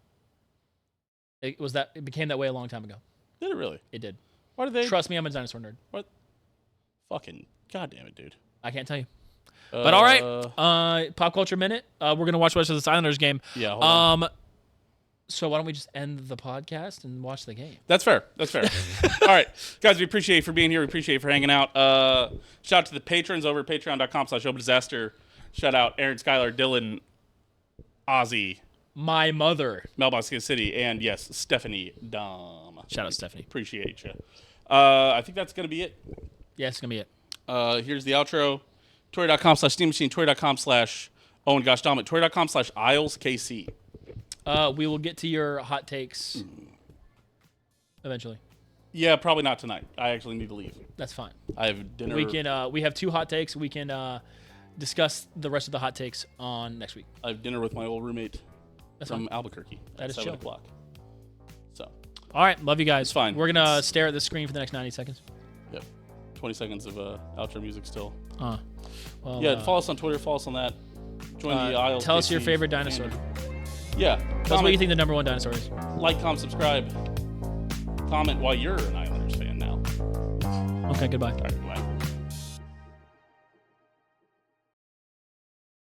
It became that way a long time ago. Did it really? It did. Why did they? Trust me, I'm a dinosaur nerd. What? Fucking goddamn it, dude. I can't tell you. But all right, pop culture minute. We're gonna watch the rest of this Islanders game. Yeah. Hold on. So why don't we just end the podcast and watch the game? That's fair. All right, guys, we appreciate you for being here. We appreciate you for hanging out. Shout out to the patrons over at patreon.com/opendisaster. Shout out Aaron, Skylar, Dylan, Ozzy, my mother, Mailbox City, and yes, Stephanie Dahm. Shout out Stephanie. Appreciate you. I think that's gonna be it. Yeah, it's gonna be it. Here's the outro. Tory.com/Steam Machine. Tory.com/Owen Gosh Dahm. Tory.com/IslesKC. We will get to your hot takes eventually. Yeah, probably not tonight. I actually need to leave. That's fine. I have dinner. We have 2 hot takes. We can discuss the rest of the hot takes on next week. I have dinner with my old roommate from Albuquerque at 7 o'clock. So. All right, love you guys. It's fine. We're gonna stare at the screen for the next 90 seconds. Yep. 20 seconds of outro music still. Well, yeah, follow us on Twitter. Follow us on that. Join the aisle. Tell us your favorite dinosaur. Yeah. Tell us what you think the number 1 dinosaur is. Like, comment, subscribe. Comment why you're an Islanders fan now. Okay, goodbye. All right.